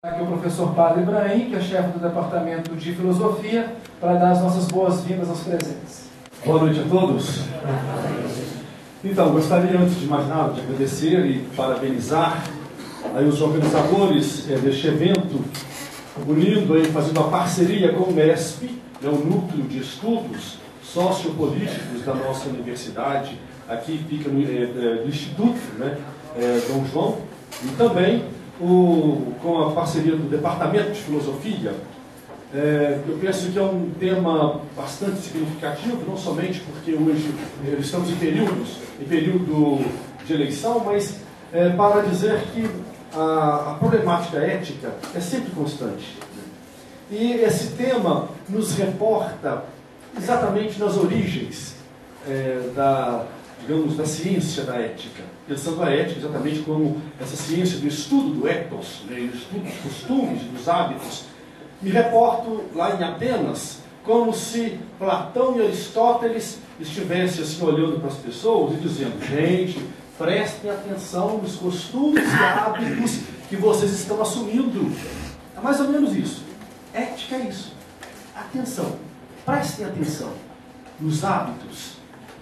Aqui o professor Padre Ibrahim, que é chefe do Departamento de Filosofia, para dar as nossas boas-vindas aos presentes. Boa noite a todos. Então, gostaria, antes de mais nada, de agradecer e parabenizar aí os organizadores deste evento, unindo aí, fazendo uma parceria com o MESP, o Núcleo de Estudos Sociopolíticos da nossa universidade, aqui fica no Instituto, Dom João, e também com a parceria do Departamento de Filosofia. Eu penso que é um tema bastante significativo, não somente porque hoje estamos em período de eleição, mas para dizer que a problemática ética é sempre constante. E esse tema nos reporta exatamente nas origens da ciência da ética, pensando a ética exatamente como essa ciência do estudo do ethos, do estudo dos costumes, dos hábitos. Me reporto lá em Atenas como se Platão e Aristóteles estivessem assim olhando para as pessoas e dizendo: gente, prestem atenção nos costumes e hábitos que vocês estão assumindo. É mais ou menos isso. Ética é isso. Atenção. Prestem atenção nos hábitos.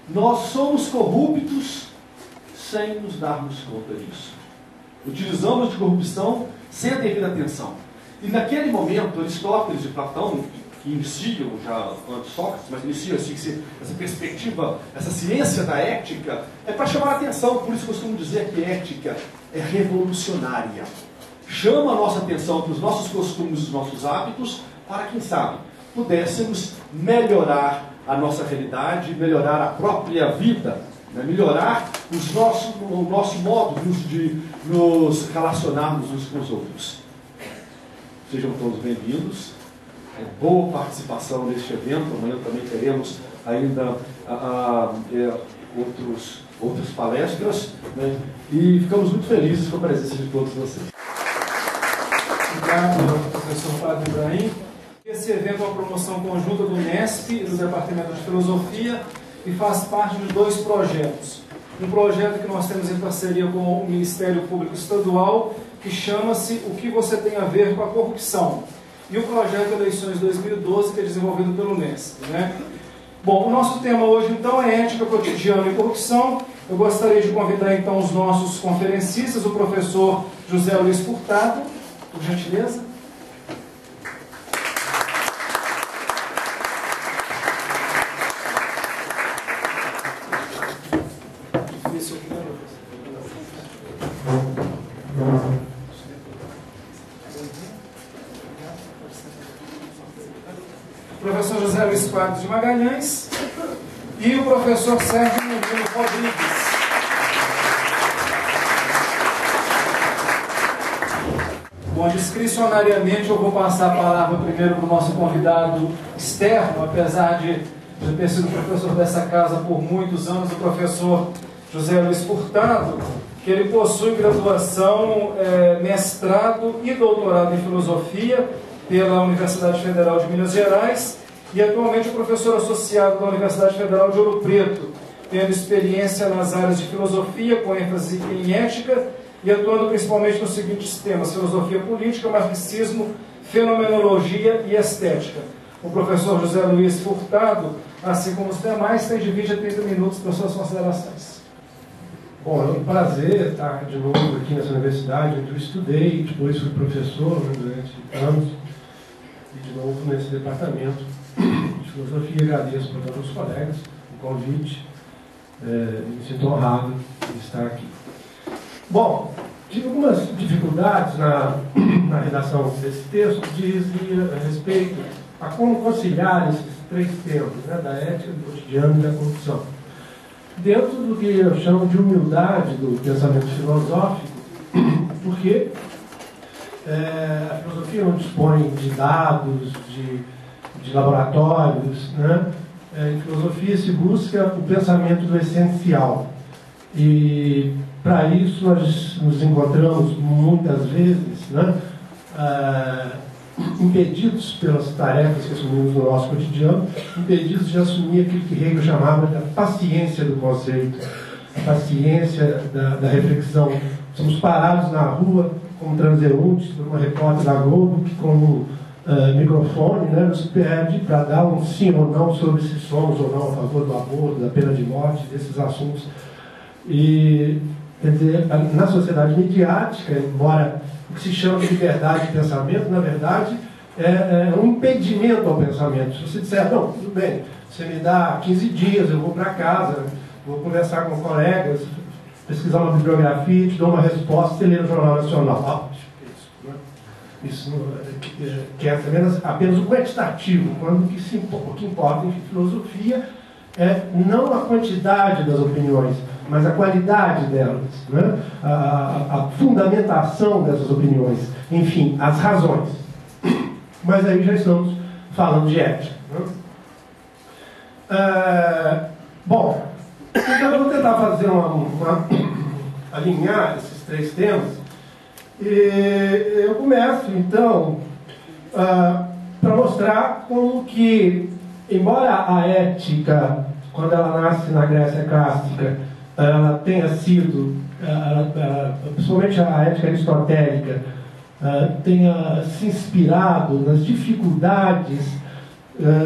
Nós somos corruptos sem nos darmos conta disso. Utilizamos de corrupção sem a devida atenção. E naquele momento, Aristóteles e Platão, que iniciam já antes Sócrates, mas iniciam assim, essa perspectiva, essa ciência da ética, é para chamar a atenção. Por isso costumo dizer que ética é revolucionária. Chama a nossa atenção para os nossos costumes e os nossos hábitos, para, quem sabe, pudéssemos melhorar a nossa realidade, melhorar a própria vida, melhorar o nosso modo de nos relacionarmos uns com os outros. Sejam todos bem-vindos. Boa participação neste evento. Amanhã também teremos ainda outras palestras, e ficamos muito felizes com a presença de todos vocês. Obrigado, professor Padre Ibrahim. Esse evento é uma promoção conjunta do MESP e do Departamento de Filosofia e faz parte de dois projetos. Um projeto que nós temos em parceria com o Ministério Público Estadual, que chama-se O que você tem a ver com a corrupção? E o projeto Eleições 2012, que é desenvolvido pelo MESP. Bom, o nosso tema hoje, então, é ética cotidiana e corrupção. Eu gostaria de convidar, então, os nossos conferencistas, o professor José Luiz Furtado, por gentileza. O professor José Luiz Quadros de Magalhães e o professor Sérgio Murilo Rodrigues. Bom, discricionariamente eu vou passar a palavra primeiro para o nosso convidado externo, apesar de ter sido professor dessa casa por muitos anos, o professor José Luiz Furtado, que ele possui graduação, mestrado e doutorado em filosofia pela Universidade Federal de Minas Gerais e atualmente é professor associado da Universidade Federal de Ouro Preto, tendo experiência nas áreas de filosofia com ênfase em ética e atuando principalmente nos seguintes temas: filosofia política, marxismo, fenomenologia e estética. O professor José Luiz Furtado, assim como os demais, tem de 20 a 30 minutos para suas considerações. Bom, é um prazer estar de novo aqui nessa universidade, onde eu estudei, depois fui professor durante anos, e de novo nesse departamento de filosofia. Agradeço para todos os colegas o convite, me sinto honrado de estar aqui. Bom, tive algumas dificuldades na redação desse texto, dizia a respeito a como conciliar esses três temas, da ética, do cotidiano e da corrupção. Dentro do que eu chamo de humildade do pensamento filosófico, porque a filosofia não dispõe de dados, de laboratórios, Em filosofia se busca o pensamento do essencial. E para isso nós nos encontramos muitas vezes impedidos pelas tarefas que assumimos no nosso cotidiano, impedidos de assumir aquilo que Hegel chamava da paciência do conceito, a paciência da reflexão. Somos parados na rua como transeuntes, por uma repórter da Globo que com microfone, né, nos pede para dar um sim ou não sobre se somos ou não a favor do aborto, da pena de morte, desses assuntos. E, quer dizer, na sociedade midiática, embora o que se chama de liberdade de pensamento, na verdade, é um impedimento ao pensamento. Se você disser, não, tudo bem, você me dá 15 dias, eu vou para casa, vou conversar com colegas, pesquisar uma bibliografia, te dou uma resposta, você lê no Jornal Nacional. Isso que é apenas o quantitativo, quando o que importa em filosofia é não a quantidade das opiniões, mas a qualidade delas, né? A fundamentação dessas opiniões, enfim, as razões. Mas aí já estamos falando de ética. Né? Bom, então eu vou tentar fazer alinhar esses três temas. E eu começo, então, para mostrar como que, embora a ética, quando ela nasce na Grécia clássica, ela tenha sido, principalmente a ética aristotélica, tenha se inspirado nas dificuldades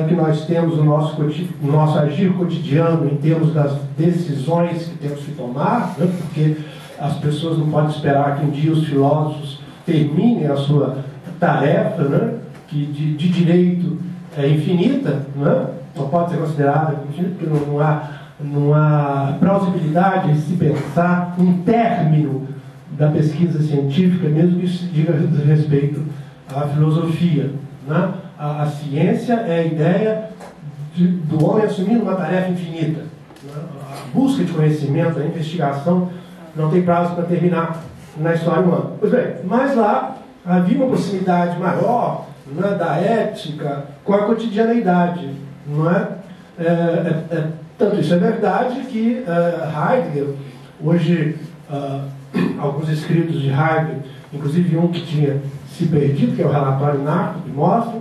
que nós temos no nosso agir cotidiano, em termos das decisões que temos que tomar, né? Porque as pessoas não podem esperar que um dia os filósofos terminem a sua tarefa, né, que de direito é infinita, né, não pode ser considerada infinita, porque não há plausibilidade de se pensar um término da pesquisa científica, mesmo que isso diga respeito à filosofia. Né? A ciência é a ideia do homem assumindo uma tarefa infinita. Né? A busca de conhecimento, a investigação não tem prazo para terminar na história humana. Pois bem, mas lá havia uma proximidade maior, né, da ética com a cotidianeidade. Não é? Tanto isso é verdade que Heidegger, hoje, alguns escritos de Heidegger, inclusive um que tinha se perdido, que é o Relatório Narco, que mostra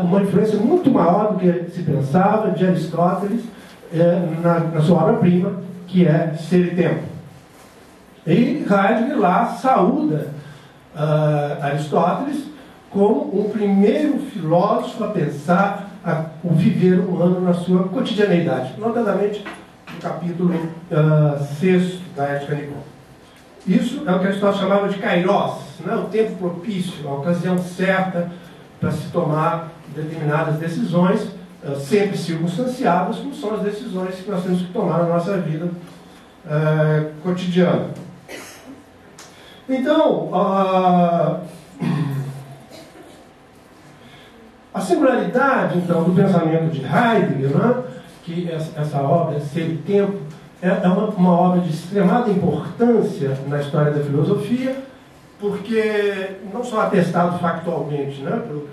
uma influência muito maior do que se pensava de Aristóteles na sua obra-prima, que é Ser e Tempo. E Heidegger lá saúda Aristóteles como o primeiro filósofo a pensar o viver humano na sua cotidianeidade, notadamente no capítulo 6 da Ética Nicômaco. Isso é o que Aristóteles chamava de kairos, né? O tempo propício, a ocasião certa para se tomar determinadas decisões, sempre circunstanciadas, como são as decisões que nós temos que tomar na nossa vida cotidiana. Então, a singularidade, então, do pensamento de Heidegger, né, que essa obra, Ser e Tempo, é uma obra de extremada importância na história da filosofia, porque não só atestado factualmente, né, pelo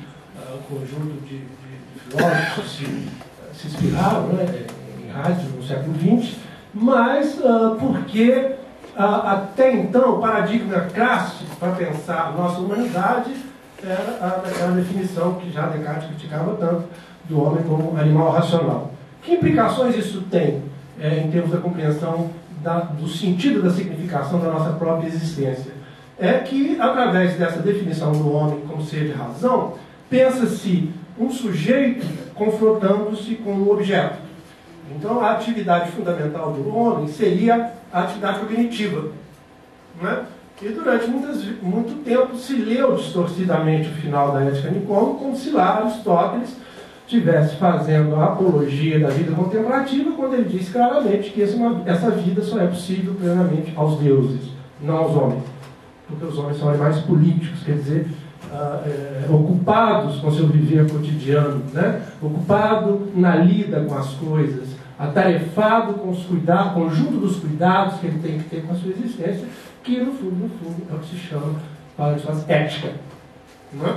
conjunto de filósofos que se inspiraram, né, em Heidegger no século XX, mas porque até então o paradigma clássico para pensar a nossa humanidade era aquela definição que já Descartes criticava tanto do homem como animal racional. Que implicações isso tem em termos da compreensão do sentido da significação da nossa própria existência? É que, através dessa definição do homem como ser de razão, pensa-se um sujeito confrontando-se com um objeto. Então, a atividade fundamental do homem seria a atividade cognitiva. Né? E durante muito tempo se leu distorcidamente o final da Ética Nicômaco, como se lá Aristóteles estivesse fazendo a apologia da vida contemplativa, quando ele diz claramente que essa vida só é possível plenamente aos deuses, não aos homens. Porque os homens são animais políticos, quer dizer, ocupados com seu viver cotidiano, né? Ocupado na lida com as coisas, atarefado com os cuidados, conjunto dos cuidados que ele tem que ter com a sua existência, que no fundo é o que se chama, para ética. Né?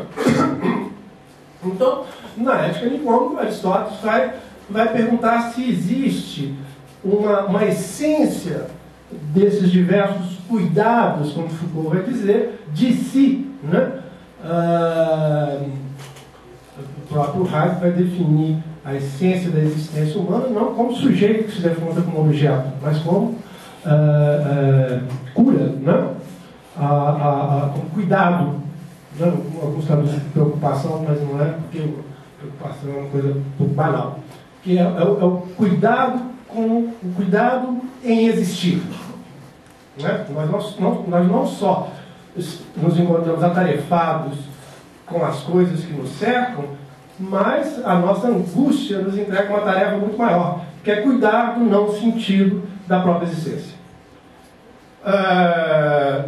Então, na Ética Nicômaco, Aristóteles vai perguntar se existe uma essência desses diversos cuidados, como Foucault vai dizer, de si. Né? O próprio Heidegger vai definir a essência da existência humana não como sujeito que se defronta como objeto, mas como cura, né? com cuidado, né? Alguns traduzem preocupação, mas não é, porque preocupação é uma coisa um pouco banal, que é o cuidado em existir. Né? Nós não só nos encontramos atarefados com as coisas que nos cercam, mas a nossa angústia nos entrega uma tarefa muito maior, que é cuidar do não sentido da própria existência.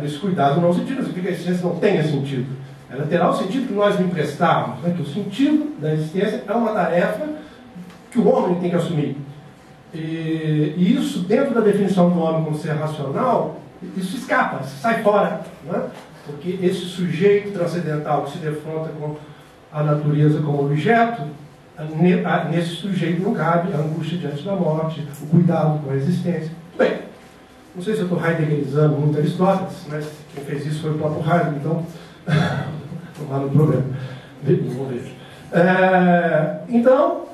Esse cuidado do não sentido, significa que a existência não tenha sentido. Ela terá o sentido que nós lhe emprestarmos, né? Que o sentido da existência é uma tarefa que o homem tem que assumir. E isso, dentro da definição do homem como ser racional, isso escapa, sai fora, né? Porque esse sujeito transcendental que se defronta com a natureza como objeto, nesse sujeito não cabe a angústia diante da morte, o cuidado com a existência. Bem, não sei se eu estou heideggerizando muito Aristóteles, mas quem fez isso foi o próprio Heidegger, então não há no problema. Vamos ver. Então,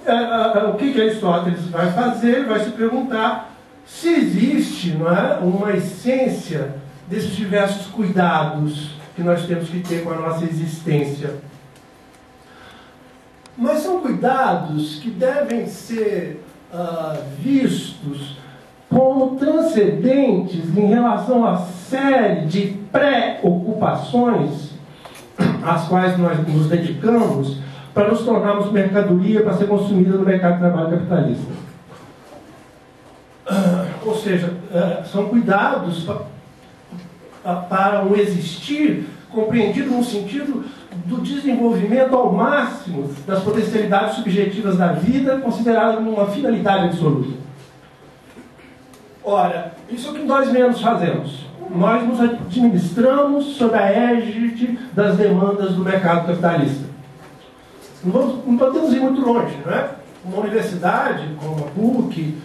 o que Aristóteles vai fazer? Ele vai se perguntar se existe, não é, uma essência desses diversos cuidados que nós temos que ter com a nossa existência. Mas são cuidados que devem ser vistos como transcendentes em relação à série de preocupações às quais nós nos dedicamos para nos tornarmos mercadoria para ser consumida no mercado de trabalho capitalista. Ou seja, são cuidados para um existir compreendido no sentido do desenvolvimento ao máximo das potencialidades subjetivas da vida, considerada como uma finalidade absoluta. Ora, isso é o que nós menos fazemos. Nós nos administramos sob a égide das demandas do mercado capitalista. Não podemos ir muito longe, não é? Uma universidade como a PUC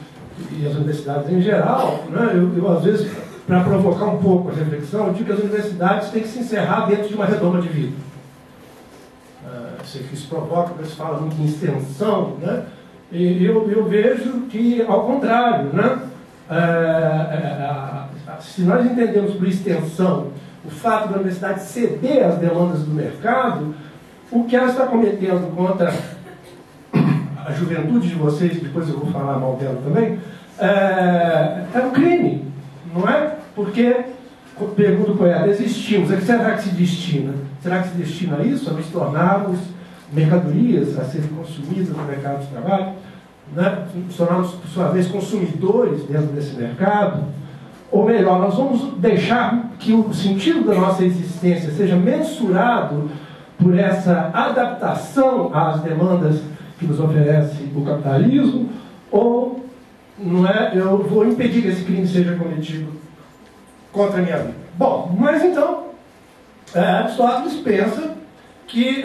e as universidades em geral, né? Eu às vezes, para provocar um pouco a reflexão, eu digo que as universidades têm que se encerrar dentro de uma redoma de vida. Sei que isso provoca, porque se fala muito em extensão, né? E eu vejo que, ao contrário, né? Se nós entendemos por extensão o fato da universidade ceder às demandas do mercado, o que ela está cometendo contra a juventude de vocês, depois eu vou falar mal dela também, é um crime, não é? Porque, pergunta o poeta, existimos, a que será que se destina? Será que se destina a isso? A nos tornarmos mercadorias a serem consumidas no mercado de trabalho? Né? Nos tornarmos, por sua vez, consumidores dentro desse mercado? Ou melhor, nós vamos deixar que o sentido da nossa existência seja mensurado por essa adaptação às demandas que nos oferece o capitalismo, ou não é, eu vou impedir que esse crime seja cometido contra a minha vida. Bom, mas então, Aristóteles pensa que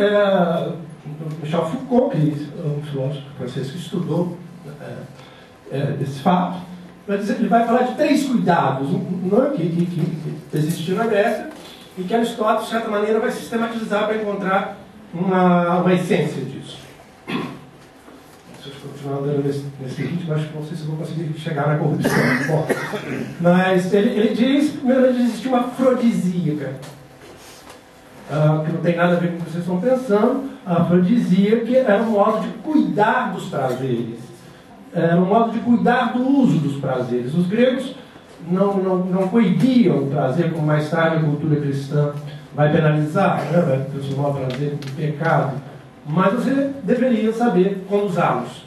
Michel Foucault, que é um filósofo francês que estudou esse fato, ele vai falar de 3 cuidados que existiam na Grécia e que Aristóteles, de certa maneira, vai sistematizar para encontrar uma essência disso. Se eu continuar andando nesse ritmo, acho que não sei se vou conseguir chegar na corrupção. Bom, mas ele diz, primeiro, que existe uma afrodisíaca, que não tem nada a ver com o que vocês estão pensando. A afrodisíaca era um modo de cuidar dos prazeres, era um modo de cuidar do uso dos prazeres. Os gregos não coibiam o prazer, como mais tarde a cultura cristã vai penalizar, né? Vai transformar o prazer em pecado, mas você deveria saber como usá-los.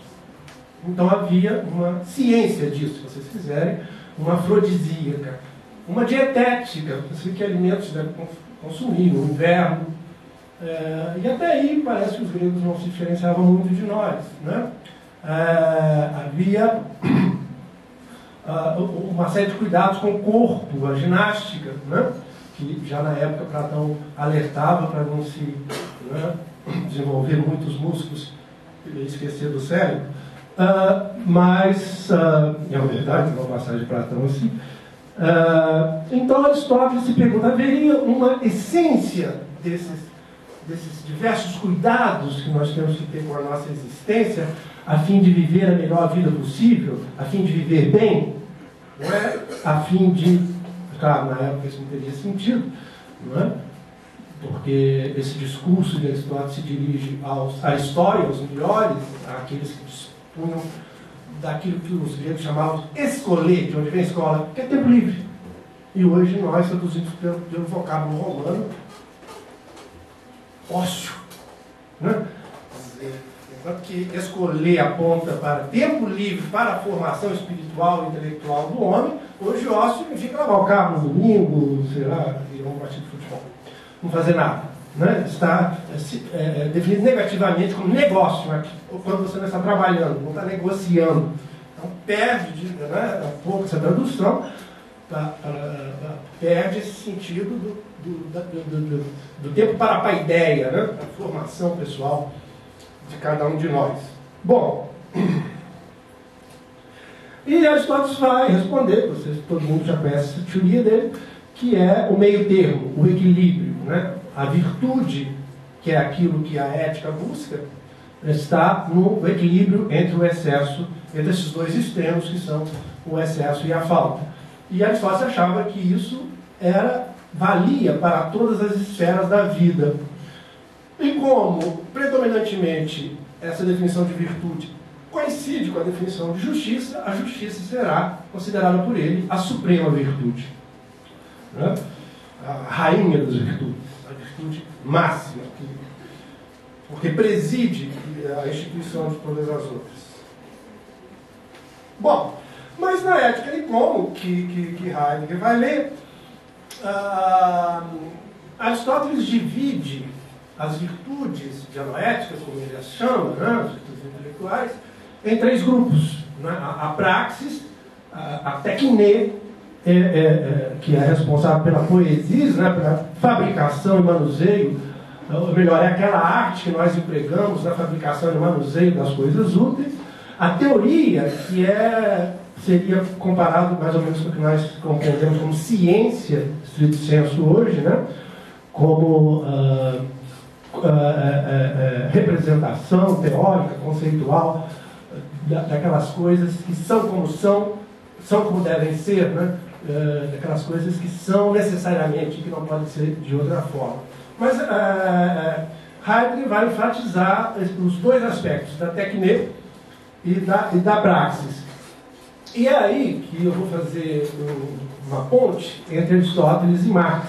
Então havia uma ciência disso, se vocês quiserem, uma afrodisíaca, uma dietética, você que alimentos deve consumir no inverno, e até aí parece que os gregos não se diferenciavam muito de nós, né? Havia uma série de cuidados com o corpo, a ginástica, né? Que já na época Platão alertava para não se desenvolver muitos músculos e esquecer do cérebro, mas é uma verdade, uma passagem de Platão assim. Então Aristóteles se pergunta, haveria uma essência desses diversos cuidados que nós temos que ter com a nossa existência a fim de viver a melhor vida possível, a fim de viver bem, não é? A fim de claro, na época isso não teria sentido, não é? Porque esse discurso de Aristóteles se dirige à história, aos melhores, àqueles que dispunham daquilo que os gregos chamavam de escolê, de onde vem a escola, que é tempo livre. E hoje nós traduzimos pelo vocábulo romano ócio. Né? Enquanto que escolher aponta para tempo livre, para a formação espiritual e intelectual do homem, hoje ócio significa lavar o carro no domingo, sei lá, ir a um partido de futebol. Não fazer nada. Né? Está definido negativamente como negócio, né? Quando você não está trabalhando, não está negociando. Então perde, né, um pouco essa tradução, perde esse sentido do tempo para a paideia, né? Da formação pessoal de cada um de nós. Bom, e Aristóteles vai responder, todo mundo já conhece essa teoria dele, que é o meio termo, o equilíbrio, né? A virtude, que é aquilo que a ética busca, está no equilíbrio entre o excesso, entre esses dois extremos, que são o excesso e a falta. E Aristóteles achava que isso valia para todas as esferas da vida. E como, predominantemente, essa definição de virtude coincide com a definição de justiça, a justiça será considerada por ele a suprema virtude. Né? A rainha das virtudes, a virtude máxima, porque preside a instituição de todas as outras. Bom, mas na Ética e Como, que Heidegger vai ler, Aristóteles divide as virtudes dianoéticas, como ele as chama, né, as virtudes intelectuais, em três grupos. Né? A praxis, a tecne, que é responsável pela poesia, né, pela fabricação e manuseio, ou melhor, é aquela arte que nós empregamos na fabricação e manuseio das coisas úteis. A teoria, que seria comparado mais ou menos com o que nós compreendemos como ciência, estrito sensu hoje, né? Como representação teórica, conceitual, daquelas coisas que são como devem ser, né? Daquelas coisas que são necessariamente, que não podem ser de outra forma. Mas Heidegger vai enfatizar os dois aspectos, da tecne e da praxis. E é aí que eu vou fazer uma ponte entre Aristóteles e Marx.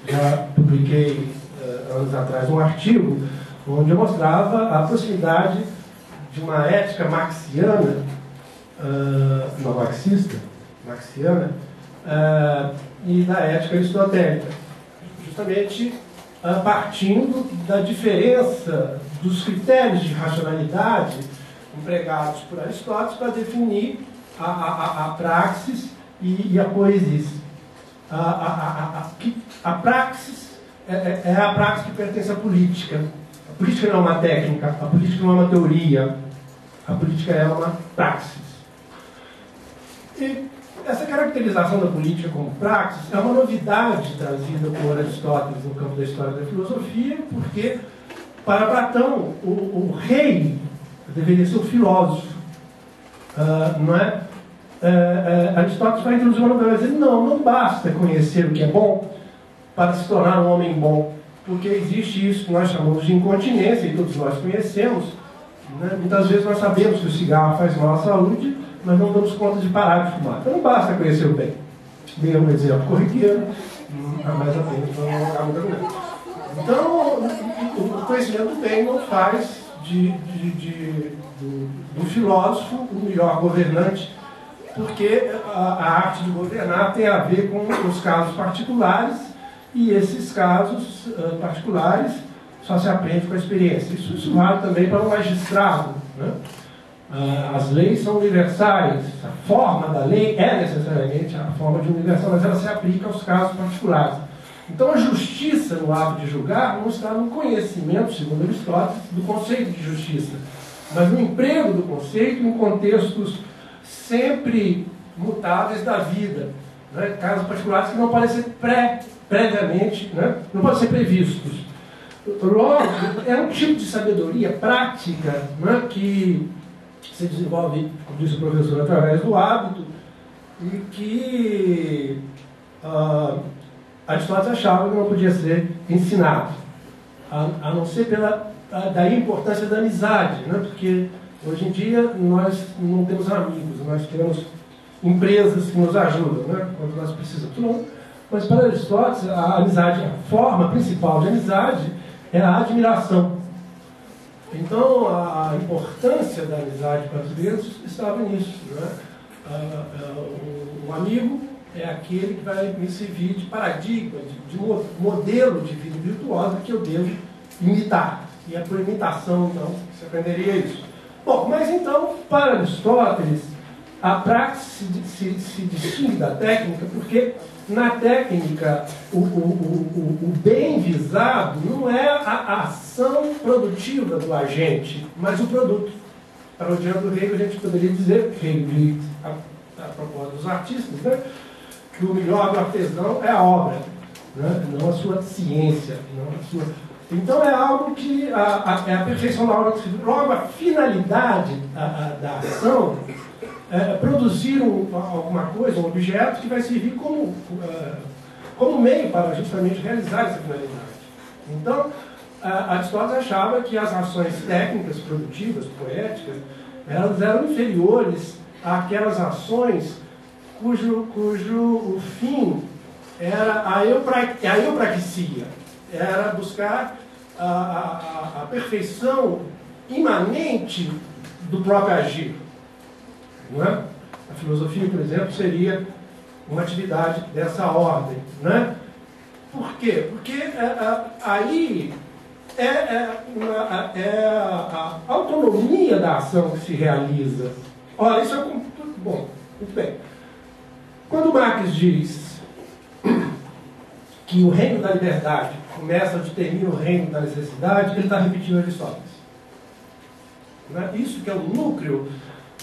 Já publiquei anos atrás um artigo onde eu mostrava a proximidade de uma ética marxiana, não marxista, marxiana, e da ética aristotélica. Justamente partindo da diferença dos critérios de racionalidade empregados por Aristóteles para definir a praxis e a poesis. A praxis é a praxis que pertence à política. A política não é uma técnica, a política não é uma teoria, a política é uma praxis. E essa caracterização da política como praxis é uma novidade trazida por Aristóteles no campo da história da filosofia, porque para Platão o rei deveria ser o filósofo, não é? Aristóteles vai introduzir uma novidade, vai dizer, não basta conhecer o que é bom para se tornar um homem bom, porque existe isso que nós chamamos de incontinência, e todos nós conhecemos, né? Muitas vezes nós sabemos que o cigarro faz mal à saúde, mas não damos conta de parar de fumar. Então não basta conhecer o bem. Dei um exemplo corriqueiro, mais à frente, para não alongar muito tempo. Então, o conhecimento do bem não faz do filósofo o melhor governante, porque a arte de governar tem a ver com os casos particulares, e esses casos particulares só se aprende com a experiência. Isso vale também para o magistrado, né? As leis são universais, a forma da lei é necessariamente a forma de universal, mas ela se aplica aos casos particulares. Então a justiça no ato de julgar não está no conhecimento, segundo Aristóteles, do conceito de justiça, mas no emprego do conceito em contextos sempre mutáveis da vida, né? Casos particulares que não podem ser previamente, né? Não podem ser previstos. Logo, é um tipo de sabedoria prática, né? Que se desenvolve, como disse o professor, através do hábito, e que Aristóteles achava que não podia ser ensinado, a não ser da importância da amizade, né? Porque hoje em dia nós não temos amigos, nós temos empresas que nos ajudam, né? Quando nós precisamos. Mas para Aristóteles, a amizade, a forma principal de amizade é a admiração. Então, a importância da amizade para os gregos estava nisso, né? O amigo é aquele que vai me servir de paradigma, de modelo de vida virtuosa que eu devo imitar. E é por imitação, então, que você aprenderia isso. Bom, mas então, para Aristóteles, a praxe se distingue da técnica, porque na técnica o bem visado não é a ação produtiva do agente, mas o produto. Parodiando o Hegel, a gente poderia dizer, Hegel, a propósito dos artistas, né, que o melhor do artesão é a obra, né, não a sua ciência, não a sua... Então é algo que é a perfeição da obra. Logo, a finalidade da ação é produzir alguma coisa, um objeto que vai servir como meio para justamente realizar essa finalidade. Então, Aristóteles achava que as ações técnicas, produtivas, poéticas, elas eram inferiores àquelas ações cujo o fim era a eupraxia, era buscar a perfeição imanente do próprio agir. Não é? A filosofia, por exemplo, seria uma atividade dessa ordem. Não é? Por quê? Porque aí é a autonomia da ação que se realiza. Olha, isso é bom, muito bem. Quando Marx diz que o reino da liberdade começa onde termina o reino da necessidade, ele está repetindo Aristóteles. Né? Isso que é o núcleo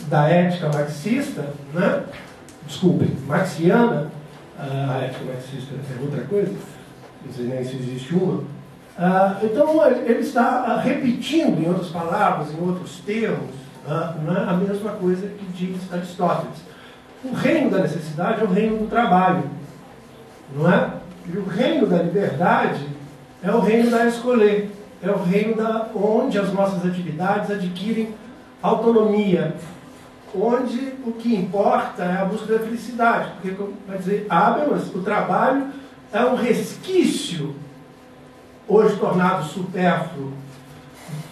da ética marxista, né? Desculpe, marxiana, a ética marxista é outra coisa, não sei nem se existe uma. Então ele está repetindo, em outras palavras, em outros termos, né? A mesma coisa que diz Aristóteles. O reino da necessidade é o reino do trabalho, não é? E o reino da liberdade é o reino da escolher, é o reino onde as nossas atividades adquirem autonomia, onde o que importa é a busca da felicidade. Porque, como vai dizer Habermas, o trabalho é um resquício, hoje tornado supérfluo,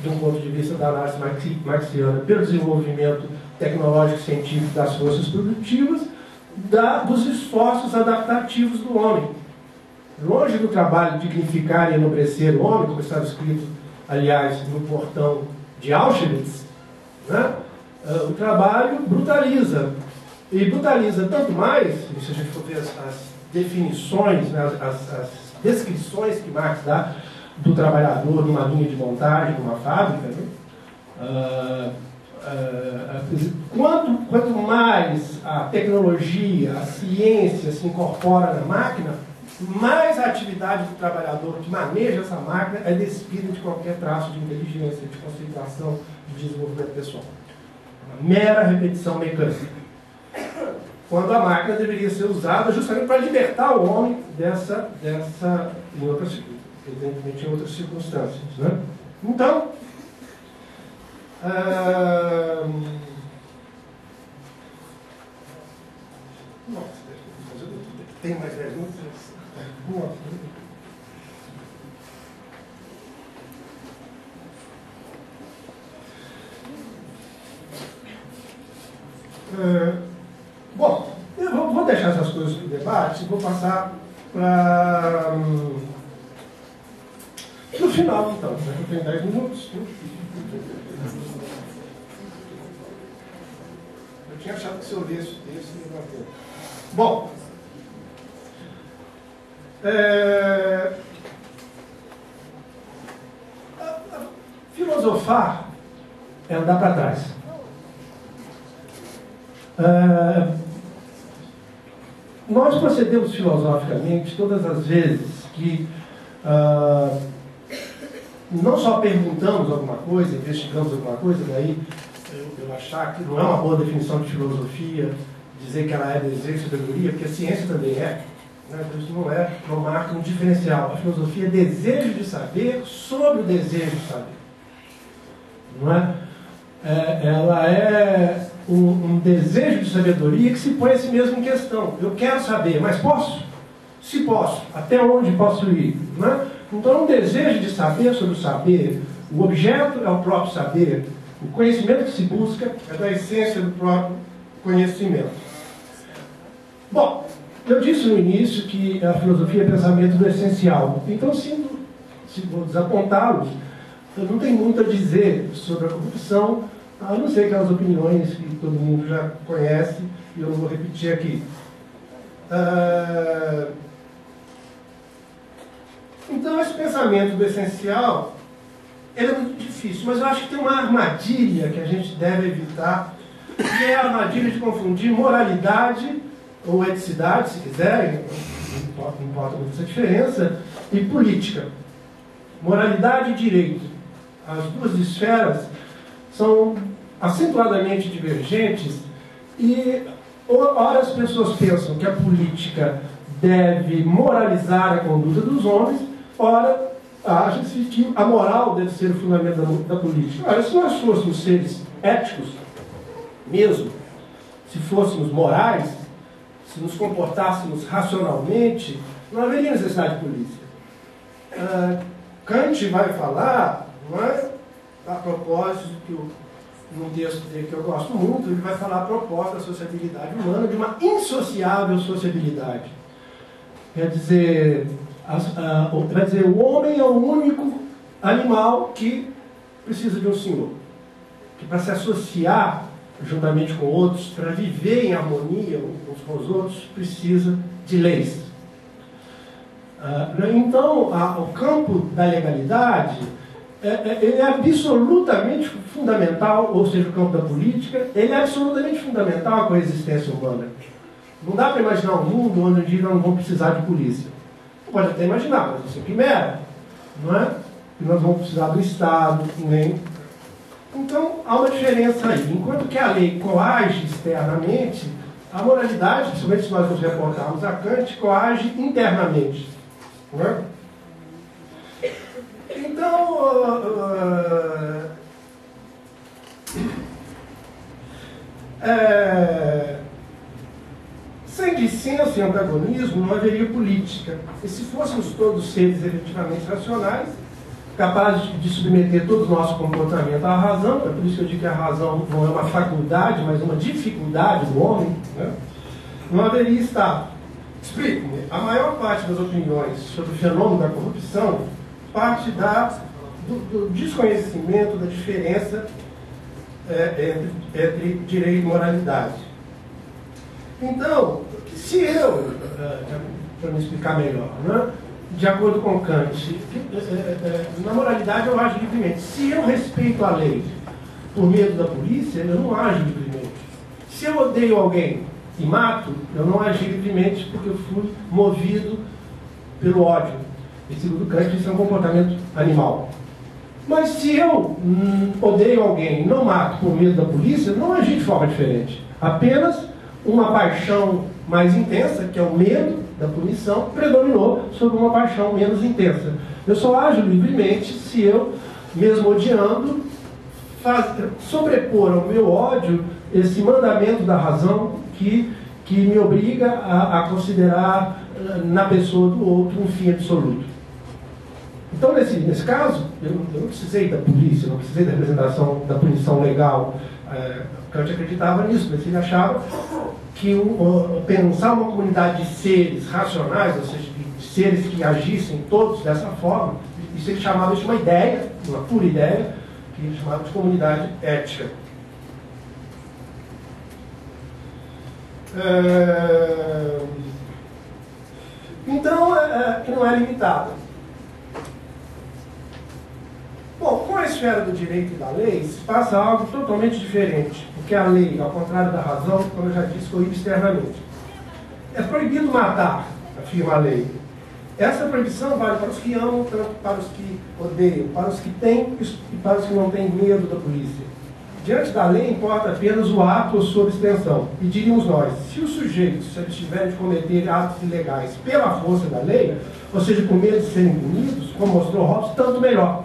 de um ponto de vista da análise marxiana, pelo desenvolvimento tecnológico e científico das forças produtivas, dos esforços adaptativos do homem. Longe do trabalho dignificar e enobrecer o homem, como estava escrito, aliás, no portão de Auschwitz, né? O trabalho brutaliza. E brutaliza tanto mais, se a gente for ver as definições, né, as descrições que Marx dá do trabalhador numa linha de montagem, numa fábrica, né? Quanto mais a tecnologia, a ciência se incorpora na máquina, mais a atividade do trabalhador que maneja essa máquina é despida de qualquer traço de inteligência, de conceituação, de desenvolvimento pessoal. Uma mera repetição mecânica. Quando a máquina deveria ser usada justamente para libertar o homem dessa evidentemente em outras circunstâncias. Né? Então, tem mais perguntas? Bom, eu vou deixar essas coisas para o debate e vou passar para... no final, então. Eu tenho 10 minutos. Eu tinha achado que se eu lesse o texto, não ia ter. Bom... filosofar é andar para trás. Nós procedemos filosoficamente todas as vezes que não só perguntamos alguma coisa, investigamos alguma coisa, daí eu achar que não é uma boa definição de filosofia dizer que ela é desejo e sabedoria, porque a ciência também é. Né? Isso não marca um diferencial. A filosofia é desejo de saber sobre o desejo de saber. Não é? Ela é um desejo de sabedoria que se põe a si mesmo em questão. Eu quero saber, mas posso? Se posso, até onde posso ir? Não é? Então, é um desejo de saber sobre o saber. O objeto é o próprio saber. O conhecimento que se busca é da essência do próprio conhecimento. Bom, eu disse no início que a filosofia é pensamento do essencial. Então, se vou desapontá-los, eu não tenho muito a dizer sobre a corrupção, a não ser aquelas opiniões que todo mundo já conhece, e eu não vou repetir aqui. Então, esse pensamento do essencial, ele é muito difícil, mas eu acho que tem uma armadilha que a gente deve evitar, que é a armadilha de confundir moralidade, ou eticidade, se quiserem, não importa muito essa diferença, e política. Moralidade e direito. As duas esferas são acentuadamente divergentes e, ora, as pessoas pensam que a política deve moralizar a conduta dos homens, ora, acha-se que a moral deve ser o fundamento da política. Ora, se nós fôssemos seres éticos, mesmo, se fôssemos morais, se nos comportássemos racionalmente, não haveria necessidade de polícia. Kant vai falar, não é, a propósito, num texto dele que eu gosto muito, ele vai falar a propósito da sociabilidade humana, de uma insociável sociabilidade. Quer dizer, o homem é o único animal que precisa de um senhor. Que para se associar juntamente com outros, para viver em harmonia uns com os outros, precisa de leis. Então, o campo da legalidade, ele é absolutamente fundamental, ou seja, o campo da política, ele é absolutamente fundamental com a existência humana. Não dá para imaginar um mundo onde um dia nós não vamos precisar de polícia. Pode até imaginar, mas isso é quimera, não é? E nós vamos precisar do Estado, nem... Então, há uma diferença aí. Enquanto que a lei coage externamente, a moralidade, principalmente se nós nos reportarmos a Kant, coage internamente. Não é? Então, sem dissenso e antagonismo não haveria política. E se fôssemos todos seres efetivamente racionais, capazes de submeter todo o nosso comportamento à razão, é por isso que eu digo que a razão não é uma faculdade, mas uma dificuldade do homem, né? Não haveria Estado. Explico-me. A maior parte das opiniões sobre o fenômeno da corrupção parte do desconhecimento da diferença entre direito e moralidade. Então, se eu, para me explicar melhor, né? De acordo com Kant, na moralidade eu ajo livremente. Se eu respeito a lei por medo da polícia, eu não ajo livremente. Se eu odeio alguém e mato, eu não agi livremente porque eu fui movido pelo ódio. E segundo Kant, isso é um comportamento animal. Mas se eu odeio alguém e não mato por medo da polícia, eu não agi de forma diferente. Apenas uma paixão mais intensa, que é o medo da punição, predominou sobre uma paixão menos intensa. Eu só ajo livremente se eu, mesmo odiando, sobrepor ao meu ódio esse mandamento da razão que me obriga a considerar na pessoa do outro um fim absoluto. Então, nesse caso, eu não precisei da polícia, não precisei da representação da punição legal. Kant acreditava nisso, mas ele achava que pensar uma comunidade de seres racionais, ou seja, de seres que agissem todos dessa forma, isso ele chamava de uma ideia, uma pura ideia, que ele chamava de comunidade ética. Então, que não é limitada. Bom, com a esfera do direito e da lei, se passa algo totalmente diferente, porque a lei, ao contrário da razão, como eu já disse, coíbe externamente. É proibido matar, afirma a lei. Essa proibição vale para os que amam, tanto para os que odeiam, para os que têm e para os que não têm medo da polícia. diante da lei importa apenas o ato ou sua abstenção. E diríamos nós, se os sujeitos, se eles tiverem de cometer atos ilegais pela força da lei, ou seja, com medo de serem punidos, como mostrou Hobbes, tanto melhor.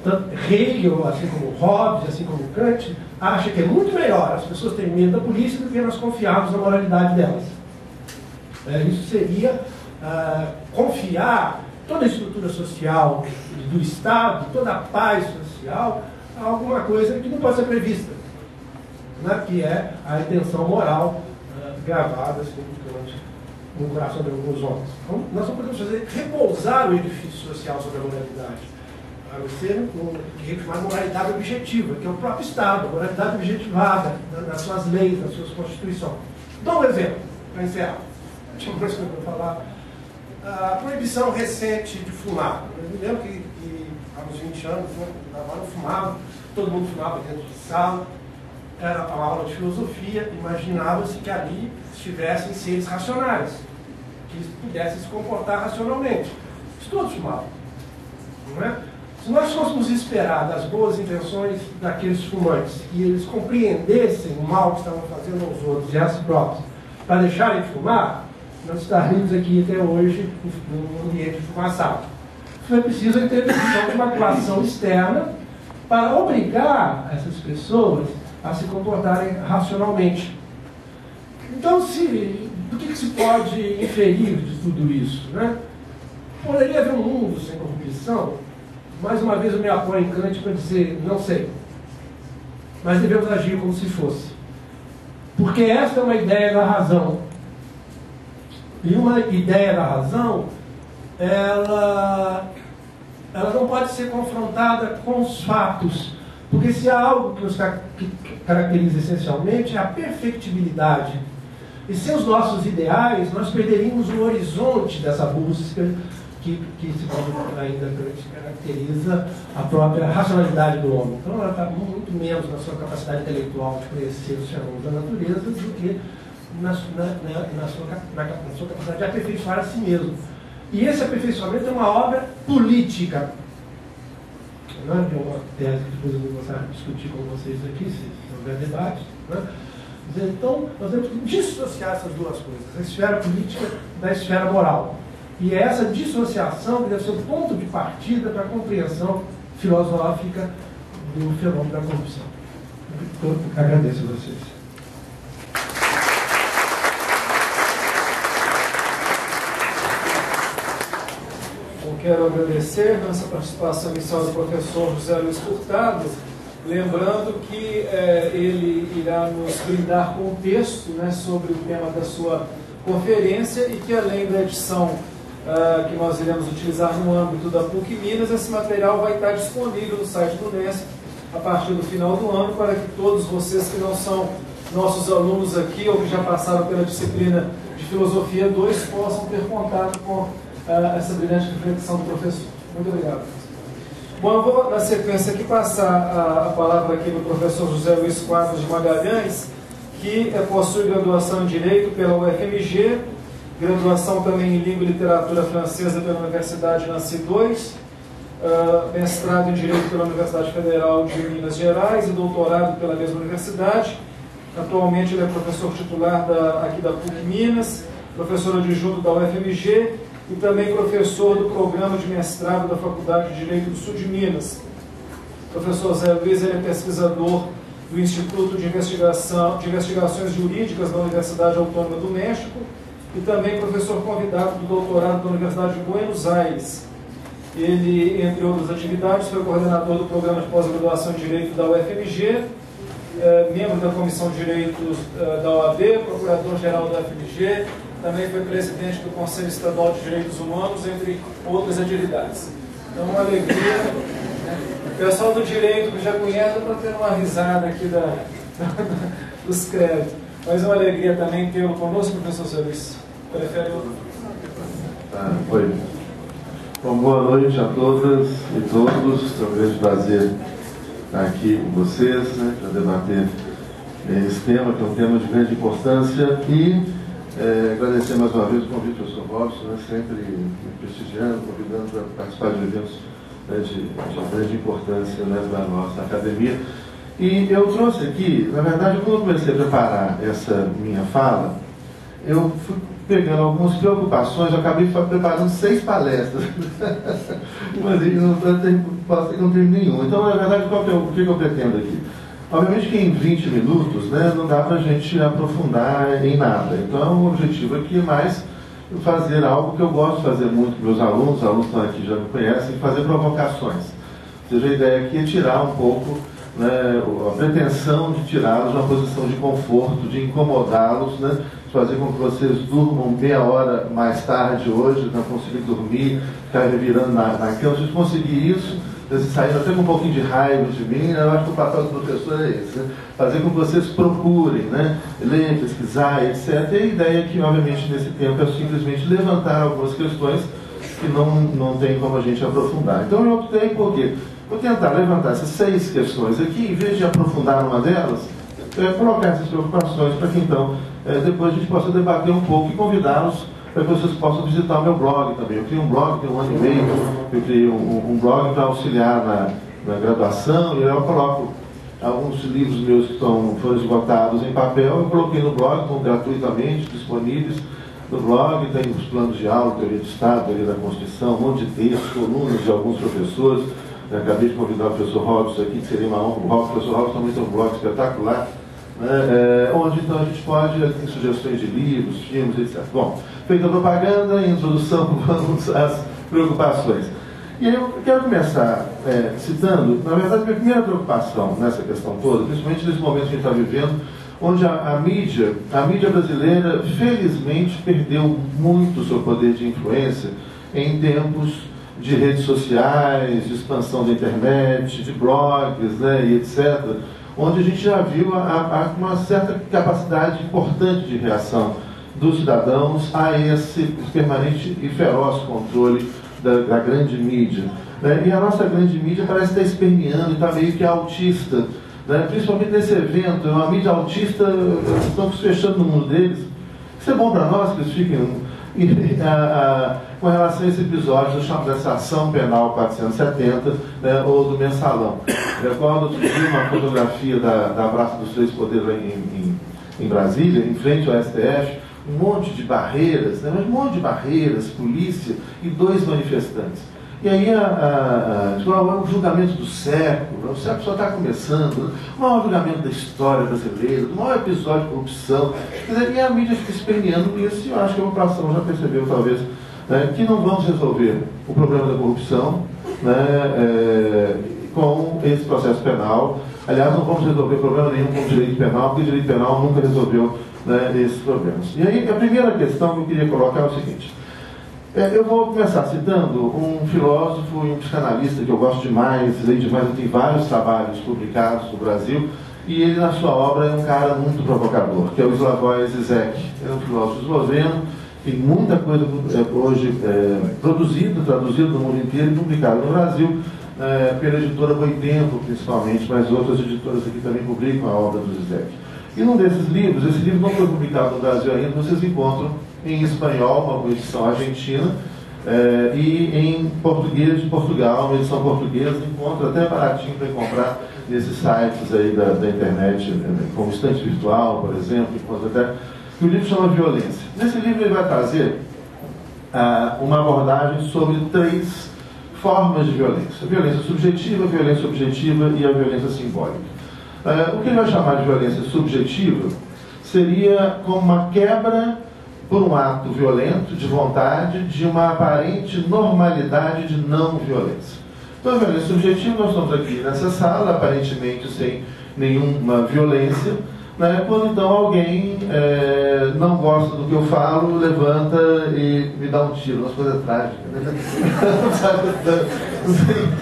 Tanto Hegel, assim como Hobbes, assim como Kant, acha que é muito melhor as pessoas terem medo da polícia do que nós confiarmos na moralidade delas. Isso seria confiar toda a estrutura social do Estado, toda a paz social, a alguma coisa que não pode ser prevista, né? Que é a intenção moral gravada assim, no coração de alguns homens. Então, nós não podemos repousar o edifício social sobre a moralidade, a não ser que é chamada moralidade objetiva, que é o próprio Estado, a moralidade objetivada nas suas leis, nas suas constituições. Dou um exemplo, para encerrar. Tinha uma coisa que eu vou falar. A proibição recente de fumar. Eu me lembro que há uns 20 anos, eu fumava, todo mundo fumava dentro de sala, era uma aula de filosofia, imaginava-se que ali estivessem seres racionais, que pudessem se comportar racionalmente. Todos fumavam, não é? Se nós fôssemos esperar das boas intenções daqueles fumantes e eles compreendessem o mal que estavam fazendo aos outros e a si próprios para deixarem de fumar, nós estaríamos aqui até hoje no ambiente de fumaçado. Foi preciso a intervenção de uma atuação externa para obrigar essas pessoas a se comportarem racionalmente. Então, do que se pode inferir de tudo isso, né? Poderia haver um mundo sem corrupção? Mais uma vez eu me apoio em Kant para dizer, não sei. Mas devemos agir como se fosse. Porque essa é uma ideia da razão. E uma ideia da razão, ela não pode ser confrontada com os fatos. Porque se há algo que nos caracteriza essencialmente é a perfectibilidade. E sem os nossos ideais, nós perderíamos o horizonte dessa busca que se ainda caracteriza a própria racionalidade do homem. Então ela está muito menos na sua capacidade intelectual de conhecer os fenômenos da natureza do que na sua capacidade de aperfeiçoar a si mesmo. E esse aperfeiçoamento é uma obra política. Não é uma tese que depois eu vou gostar de discutir com vocês aqui, se houver debate. Né? Então, nós temos que dissociar essas duas coisas, a esfera política da esfera moral. E é essa dissociação que deve ser o ponto de partida para a compreensão filosófica do fenômeno da corrupção. Eu agradeço a vocês. Eu quero agradecer nessa participação inicial do professor José Luiz Furtado, lembrando que ele irá nos brindar com um texto, né, sobre o tema da sua conferência e que, além da edição que nós iremos utilizar no âmbito da PUC Minas, esse material vai estar disponível no site do Unesp a partir do final do ano, para que todos vocês que não são nossos alunos aqui ou que já passaram pela disciplina de Filosofia 2 possam ter contato com essa brilhante reflexão do professor. Muito obrigado. Bom, eu vou, na sequência aqui, passar a palavra aqui do professor José Luiz Quadros de Magalhães, que possui graduação em Direito pela UFMG, graduação também em Língua e Literatura Francesa pela Universidade Nancy II, mestrado em Direito pela Universidade Federal de Minas Gerais e doutorado pela mesma universidade. Atualmente ele é professor titular aqui da PUC Minas, professor adjunto da UFMG e também professor do programa de mestrado da Faculdade de Direito do Sul de Minas. O professor Zé Luiz é pesquisador do Instituto de Investigações Jurídicas da Universidade Autônoma do México e também professor convidado do doutorado da Universidade de Buenos Aires. Ele, entre outras atividades, foi coordenador do programa de pós-graduação em Direito da UFMG, membro da Comissão de Direitos da OAB, procurador-geral da UFMG, também foi presidente do Conselho Estadual de Direitos Humanos, entre outras atividades. Então, uma alegria. O pessoal do direito que já conhece para ter uma risada aqui dos créditos. Mas é uma alegria também tê-lo conosco, professor Zé Luiz. Prefere outro? Oi. Bom, boa noite a todas e todos. É um grande prazer estar aqui com vocês, né, para debater esse tema, que é um tema de grande importância. E agradecer mais uma vez o convite ao professor Robson, né, sempre me prestigiando, convidando para participar de eventos, né, de grande importância, né, da nossa academia. E eu trouxe aqui, na verdade, quando eu comecei a preparar essa minha fala, eu fui pegando algumas preocupações, eu acabei preparando 6 palestras. Mas posso ter que não ter nenhuma. Então, na verdade, o que eu pretendo aqui? Obviamente que em 20 minutos, né, não dá para a gente aprofundar em nada. Então, o objetivo aqui é mais fazer algo que eu gosto de fazer muito com meus alunos, os alunos que estão aqui já me conhecem, fazer provocações. Ou seja, a ideia aqui é tirar um pouco, né, a pretensão de tirá-los de uma posição de conforto, de incomodá-los, né, fazer com que vocês durmam meia hora mais tarde hoje, não conseguir dormir, ficar revirando na cama. Se conseguir isso, vocês saírem até com um pouquinho de raiva de mim, né, eu acho que o papel do professor é esse, né, fazer com que vocês procurem, né, ler, pesquisar, etc. E a ideia é que, obviamente, nesse tempo é simplesmente levantar algumas questões que não tem como a gente aprofundar. Então eu optei por quê? Vou tentar levantar essas 6 questões aqui, em vez de aprofundar uma delas, colocar essas preocupações para que então depois a gente possa debater um pouco e convidá-los para que vocês possam visitar o meu blog também. Eu criei um blog, tem 1 ano e meio, eu criei um blog para auxiliar na graduação, e eu coloco alguns livros meus que foram esgotados em papel, eu coloquei no blog, estão gratuitamente disponíveis no blog, tem os planos de aula, teoria de Estado, teoria da Constituição, um monte de textos, colunas de alguns professores. Eu acabei de convidar o professor Robson aqui, que seria uma honra. O professor Robson também tem um blog espetacular, né, onde então a gente pode ter sugestões de livros, filmes, etc. Bom, feita a propaganda, introdução, vamos às preocupações. E aí eu quero começar citando, na verdade, a minha primeira preocupação nessa questão toda, principalmente nesse momento que a gente está vivendo, onde a mídia brasileira, felizmente, perdeu muito o seu poder de influência em tempos de redes sociais, de expansão da internet, de blogs, né, e etc., onde a gente já viu uma certa capacidade importante de reação dos cidadãos a esse permanente e feroz controle da grande mídia, né? E a nossa grande mídia parece estar esperneando e está meio que autista, né? Principalmente nesse evento, uma mídia autista, estamos fechando no mundo deles. Isso é bom para nós, que eles fiquem com relação a esse episódio dessa ação penal 470, né, ou do mensalão. Recordo que vi uma fotografia da Praça dos Três Poderes em Brasília, em frente ao STF, um monte de barreiras, né, um monte de barreiras, polícia e 2 manifestantes. E aí o julgamento do século, o século só está começando, o maior julgamento da história brasileira, o maior episódio de corrupção. Quer dizer, e a mídia fica esperneando isso, e eu acho que a população já percebeu, talvez, né, que não vamos resolver o problema da corrupção, né, com esse processo penal. Aliás, não vamos resolver problema nenhum com o direito penal, porque o direito penal nunca resolveu, né, esses problemas. E aí, a primeira questão que eu queria colocar é o seguinte. Eu vou começar citando um filósofo e um psicanalista que eu gosto demais, leio demais, eu tenho vários trabalhos publicados no Brasil, e ele, na sua obra, é um cara muito provocador, que é o Slavoj Žižek. Ele é um filósofo esloveno, tem muita coisa hoje traduzido no mundo inteiro e publicado no Brasil, pela editora Boitempo, principalmente, mas outras editoras aqui também publicam a obra do Žižek. E num desses livros, esse livro não foi publicado no Brasil ainda, vocês encontram em espanhol, uma edição argentina, e em português de Portugal, uma edição portuguesa, encontra até baratinho para comprar nesses sites aí da internet, como Estante Virtual, por exemplo, encontra até, que o livro chama Violência. Nesse livro ele vai trazer uma abordagem sobre 3 formas de violência: a violência subjetiva, a violência objetiva e a violência simbólica. O que ele vai chamar de violência subjetiva seria como uma quebra por um ato violento, de vontade, de uma aparente normalidade de não violência. Então, a violência subjetiva, nós estamos aqui nessa sala, aparentemente sem nenhuma violência, né, quando então alguém não gosta do que eu falo, levanta e me dá um tiro, uma coisa trágica, né?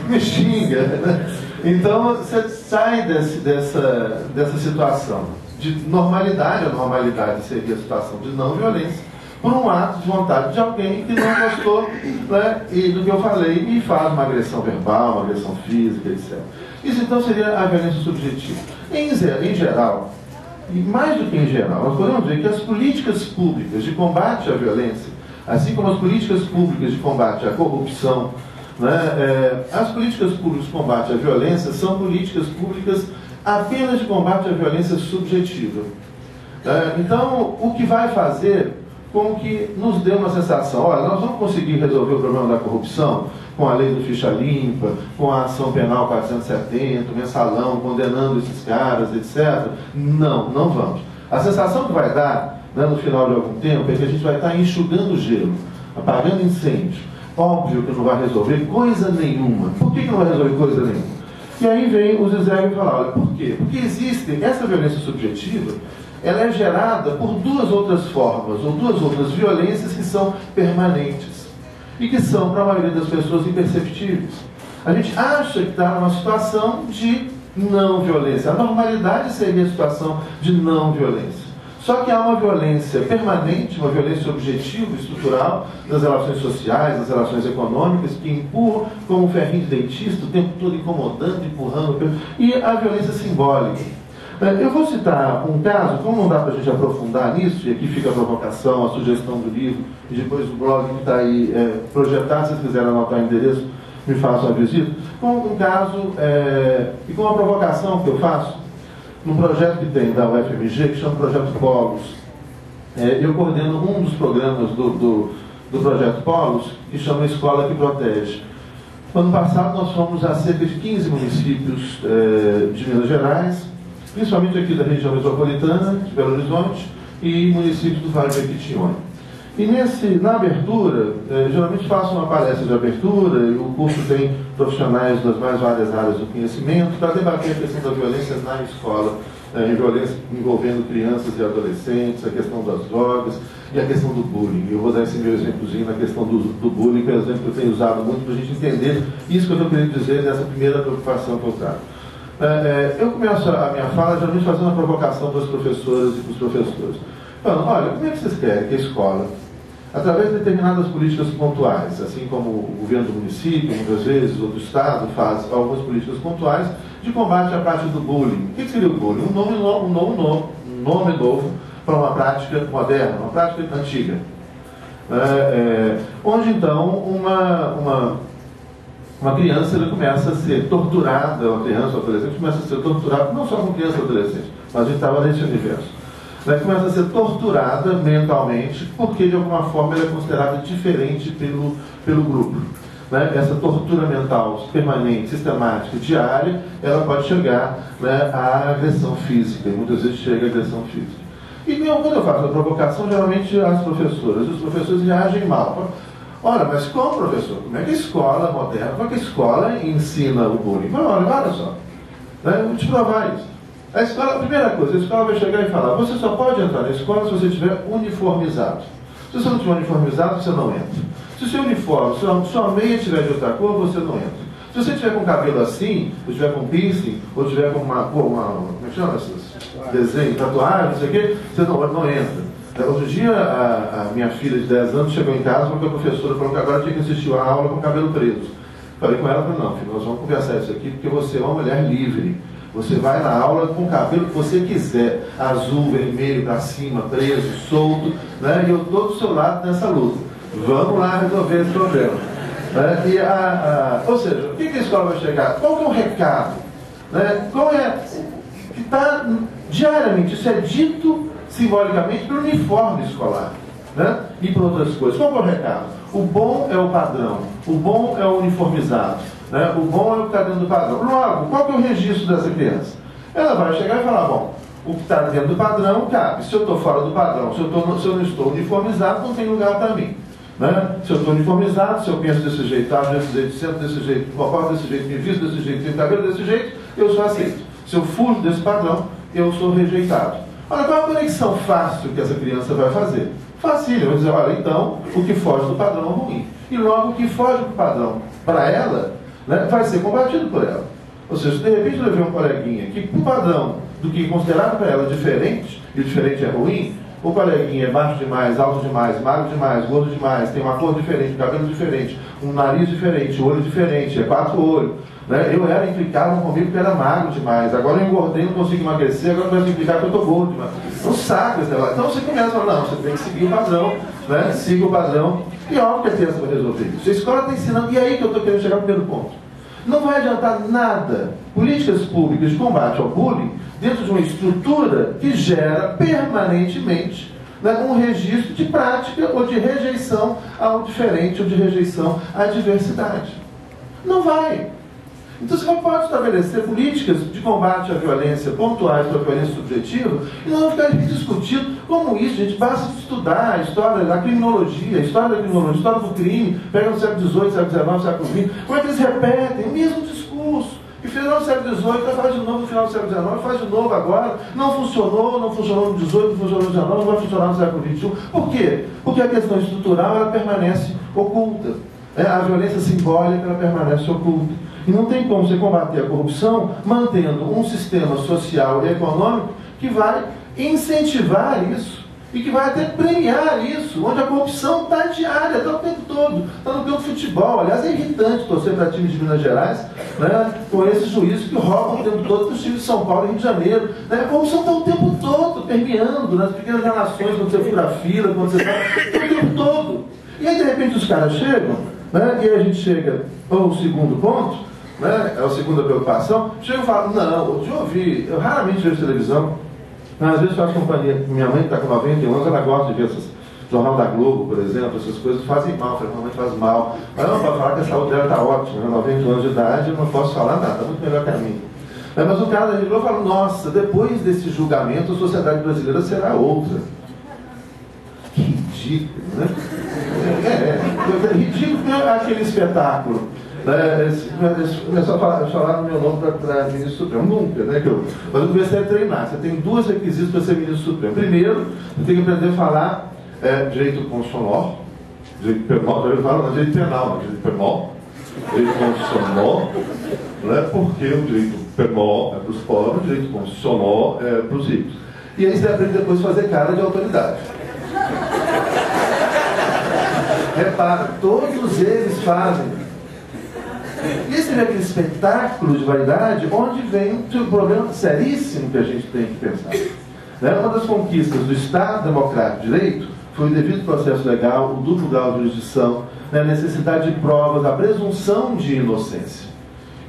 Me xinga, né? Então, você sai dessa situação de normalidade, a normalidade seria a situação de não violência, por um ato de vontade de alguém que não gostou, né, e do que eu falei e faz uma agressão verbal, uma agressão física, etc. Isso então seria a violência subjetiva. Em geral, e mais do que em geral, nós podemos dizer que as políticas públicas de combate à violência, assim como as políticas públicas de combate à corrupção, né, as políticas públicas de combate à violência são políticas públicas apenas de combate à violência subjetiva. Então, o que vai fazer com que nos dê uma sensação, olha, nós vamos conseguir resolver o problema da corrupção com a lei do ficha limpa, com a ação penal 470, o mensalão, condenando esses caras, etc. Não, não vamos. A sensação que vai dar, né, no final de algum tempo, é que a gente vai estar enxugando gelo, apagando incêndios. Óbvio que não vai resolver coisa nenhuma. Por que não vai resolver coisa nenhuma? E aí vem o Zizek e fala, olha, por quê? Porque existe essa violência subjetiva, ela é gerada por duas outras formas, ou duas outras violências que são permanentes e que são, para a maioria das pessoas, imperceptíveis. A gente acha que está numa situação de não violência. A normalidade seria a situação de não violência. Só que há uma violência permanente, uma violência objetiva, estrutural, das relações sociais, das relações econômicas, que empurram como um ferrinho de dentista, o tempo todo incomodando, empurrando, e a violência simbólica. Eu vou citar um caso, como não dá para a gente aprofundar nisso, e aqui fica a provocação, a sugestão do livro, e depois o blog que está aí projetado, se vocês quiserem anotar o endereço, me façam a visita, com um caso e com uma provocação que eu faço, num projeto que tem da UFMG, que chama Projeto Polos. Eu coordeno um dos programas do Projeto Polos, que chama Escola que Protege. No ano passado, nós fomos a cerca de 15 municípios de Minas Gerais, principalmente aqui da região metropolitana, de Belo Horizonte, e municípios do Vale do Jequitinhonha. E na abertura, geralmente faço uma palestra de abertura, e o curso tem profissionais das mais várias áreas do conhecimento para debater a questão da violência na escola, violência envolvendo crianças e adolescentes, a questão das drogas e a questão do bullying. Eu vou dar esse meu exemplozinho na questão do bullying, que é um exemplo que eu tenho usado muito para a gente entender isso que eu estou querendo dizer nessa primeira preocupação que eu trago. Eu começo a minha fala geralmente fazendo uma provocação para as professoras e para os professores. Falando, olha, como é que vocês querem que a escola, através de determinadas políticas pontuais, assim como o governo do município, muitas vezes, ou do Estado, faz algumas políticas pontuais de combate à prática do bullying. O que seria o bullying? Um nome novo para uma prática moderna, uma prática antiga. Onde, então, uma criança ela começa a ser torturada, uma criança ou adolescente começa a ser torturada, não só com criança ou adolescente, mas a gente estava nesse universo. Ela começa a ser torturada mentalmente, porque de alguma forma ela é considerada diferente pelo grupo. Essa tortura mental permanente, sistemática, diária, ela pode chegar à agressão física, e muitas vezes chega à agressão física. E quando eu faço a provocação, geralmente as professoras, os professores reagem mal. Olha, mas como, professor? Como é que a escola moderna, como é que a escola ensina o bullying? Olha só, eu vou te provar isso. A escola, a primeira coisa, a escola vai chegar e falar, você só pode entrar na escola se você estiver uniformizado. Se você não estiver uniformizado, você não entra. Se o seu uniforme, sua meia estiver de outra cor, você não entra. Se você estiver com cabelo assim, ou estiver com piercing, ou estiver com como é que chama esses desenhos, tatuagem, não sei o quê, você não entra. Outro dia, a minha filha de 10 anos chegou em casa porque a professora falou que agora tinha que assistir a aula com o cabelo preso. Falei com ela, não, filho, nós vamos conversar isso aqui porque você é uma mulher livre. Você vai na aula com o cabelo que você quiser, azul, vermelho, para cima, preso, solto, e eu estou do seu lado nessa luta. Vamos lá resolver esse problema. Ou seja, o que a escola vai chegar? Qual que é o recado? Qual é que está diariamente? Isso é dito simbolicamente pelo uniforme escolar, e por outras coisas. Qual que é o recado? O bom é o padrão, o bom é o uniformizado. O bom é o que está dentro do padrão. Logo, qual que é o registro dessa criança? Ela vai chegar e falar, bom, o que está dentro do padrão cabe. Se eu estou fora do padrão, se eu não estou uniformizado, não tem lugar para mim. Se eu estou uniformizado, se eu penso desse jeito, ajo desse jeito, sento desse jeito, concordo desse jeito, me visto desse jeito, tenho cabelo desse jeito, eu sou aceito. Se eu fujo desse padrão, eu sou rejeitado. Olha, qual é a conexão fácil que essa criança vai fazer? Facílimo, eu vou dizer, olha, então, o que foge do padrão é ruim. E logo o que foge do padrão, para ela, vai ser combatido por ela. Ou seja, se de repente eu levei um coleguinha que, por padrão do que considerado para ela diferente, e o diferente é ruim, o coleguinha é baixo demais, alto demais, magro demais, gordo demais, tem uma cor diferente, um cabelo diferente, um nariz diferente, um olho diferente, é 4 olhos. Eu era implicavam comigo que era magro demais, agora eu engordei, não consigo emagrecer, agora vai implicar que eu estou gordo demais. Um saco esse negócio. Então você começa a falar, não, você tem que seguir o padrão, siga o padrão, e óbvio que a criança vai resolver isso. A escola está ensinando, e aí que eu estou querendo chegar ao primeiro ponto. Não vai adiantar nada políticas públicas de combate ao bullying dentro de uma estrutura que gera permanentemente, né, um registro de prática ou de rejeição ao diferente ou de rejeição à diversidade. Não vai. Então você não pode estabelecer políticas de combate à violência pontuais para a violência subjetiva e não ficar discutindo como isso, gente. Basta estudar a história da criminologia, a história do crime, pega no século XVIII, século XIX, século XX, como é que eles repetem o mesmo discurso. E fizeram no século XVIII, faz de novo no final do século XIX, faz de novo agora. Não funcionou no XVIII, não funcionou no XIX, não vai funcionar no século XXI. Por quê? Porque a questão estrutural ela permanece oculta. A violência simbólica ela permanece oculta. E não tem como você combater a corrupção mantendo um sistema social e econômico que vai incentivar isso e que vai até premiar isso, onde a corrupção está diária, está o tempo todo, está no campo de futebol. Aliás, é irritante torcer para times de Minas Gerais, né, com esses juízes que roubam o tempo todo dos times de São Paulo e Rio de Janeiro. Né? A corrupção está o tempo todo, permeando nas pequenas relações, quando você fura a fila, quando você está o tempo todo. E aí, de repente, os caras chegam, né, e aí a gente chega ao segundo ponto, né, é a segunda preocupação, chega e fala, não, eu raramente vejo televisão, às vezes faço companhia, minha mãe que está com 91 anos, ela gosta de ver esses Jornal da Globo, por exemplo, essas coisas fazem mal, frequentemente faz mal, mas ela não pode falar que a saúde dela está ótima, 90 anos de idade, eu não posso falar nada, está muito melhor que a minha. Mas o cara da Rede Globo fala, nossa, depois desse julgamento a sociedade brasileira será outra. Que ridículo, né? Ridículo é aquele espetáculo. É só falar no meu nome para ministro Supremo. Nunca, né? Mas eu comecei a treinar. Você tem 2 requisitos para ser ministro Supremo. Primeiro, você tem que aprender a falar direito constitucional, direito penal, eu falo direito penal, direito penal, direito constitucional, né? Porque o direito penal é para os pobres, o direito constitucional é para os ricos. E aí você aprende depois a fazer cara de autoridade. Repara, todos eles fazem. E esse é aquele espetáculo de vaidade onde vem um problema seríssimo que a gente tem que pensar. Né? Uma das conquistas do Estado Democrático de Direito foi o devido processo legal, o duplo grau de jurisdição, né? A necessidade de provas, a presunção de inocência.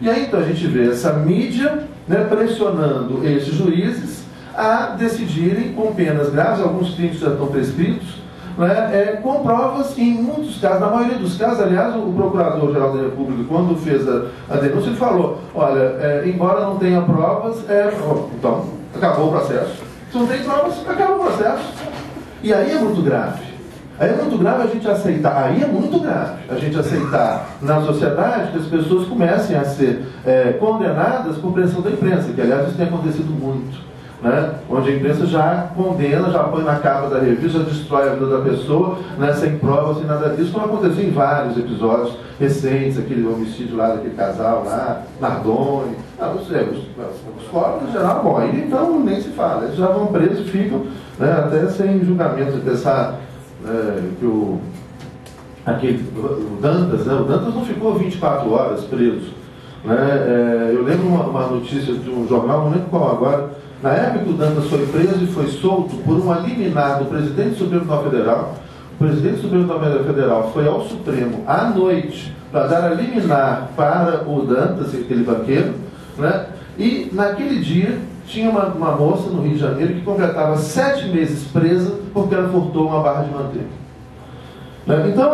E aí então a gente vê essa mídia, né, pressionando esses juízes a decidirem com penas graves, alguns crimes já estão prescritos, né, com provas que em muitos casos, na maioria dos casos, aliás, o Procurador-Geral da República, quando fez a denúncia, ele falou, olha, embora não tenha provas, então, acabou o processo. Se não tem provas, acabou o processo. E aí é muito grave. Aí é muito grave a gente aceitar, na sociedade que as pessoas comecem a ser condenadas por pressão da imprensa, que aliás isso tem acontecido muito. Né? Onde a imprensa já condena, já põe na capa da revista, já destrói a vida da pessoa, né? Sem provas, sem nada disso, como aconteceu em vários episódios recentes, aquele homicídio lá daquele casal lá, Nardoni, os corpos em geral morrem, então nem se fala, eles já vão presos e ficam, né, até sem julgamento, pensar que o Dantas, né? O Dantas não ficou 24 horas preso. Né? Eu lembro uma notícia de um jornal, não lembro qual agora. Na época que o Dantas foi preso e foi solto por um liminar do presidente do Supremo Tribunal Federal, o presidente do Supremo Tribunal Federal foi ao Supremo à noite para dar a liminar para o Dantas, aquele banqueiro, né? E naquele dia tinha uma moça no Rio de Janeiro que completava 7 meses presa porque ela furtou uma barra de manteiga. Então,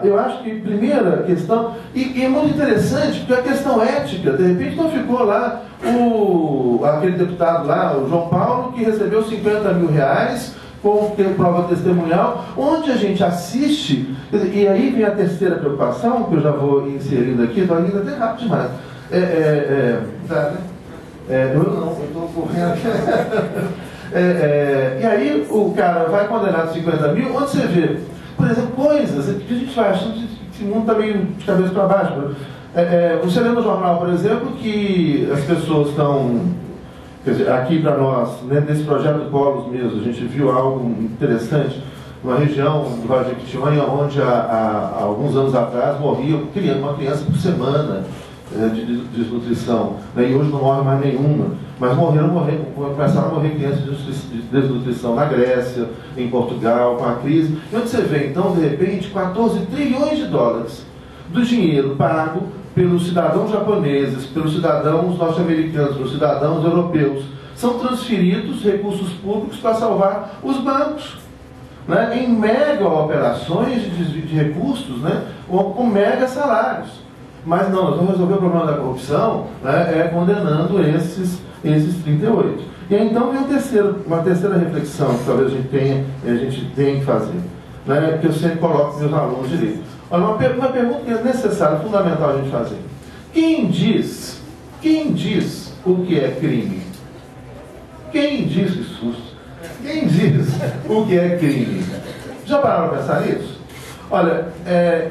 eu acho que primeira questão, e é muito interessante, porque a questão ética, de repente não ficou lá aquele deputado lá, o João Paulo, que recebeu 50 mil reais com prova testemunhal, onde a gente assiste, e aí vem a terceira preocupação, que eu já vou inserindo aqui, estou indo até rápido demais. Eu estou correndo. E aí o cara vai condenar 50 mil, onde você vê, por exemplo, coisas que a gente vai achando que esse mundo está meio de cabeça para baixo. Você lê no jornal, por exemplo, que as pessoas estão, quer dizer, aqui para nós, né, nesse projeto Polos mesmo, a gente viu algo interessante, uma região do Vale de Jequitinhonha, onde há alguns anos atrás morria uma criança por semana de desnutrição, né, e hoje não morre mais nenhuma, mas começaram a morrer crianças de desnutrição na Grécia, em Portugal, com a crise. E onde você vê, então, de repente, 14 trilhões de dólares do dinheiro pago pelos cidadãos japoneses, pelos cidadãos norte-americanos, pelos cidadãos europeus, são transferidos recursos públicos para salvar os bancos, né, em mega operações de recursos, né, com mega salários. Mas não, nós vamos resolver o problema da corrupção, né, condenando esses 38. E aí, então vem uma terceira reflexão que talvez a gente tenha que fazer, né, que eu sempre coloco para os meus alunos de direito. Olha, uma pergunta que é necessária, fundamental a gente fazer. Quem diz o que é crime? Quem diz, que susto? Quem diz o que é crime? Já pararam para pensar nisso? Olha,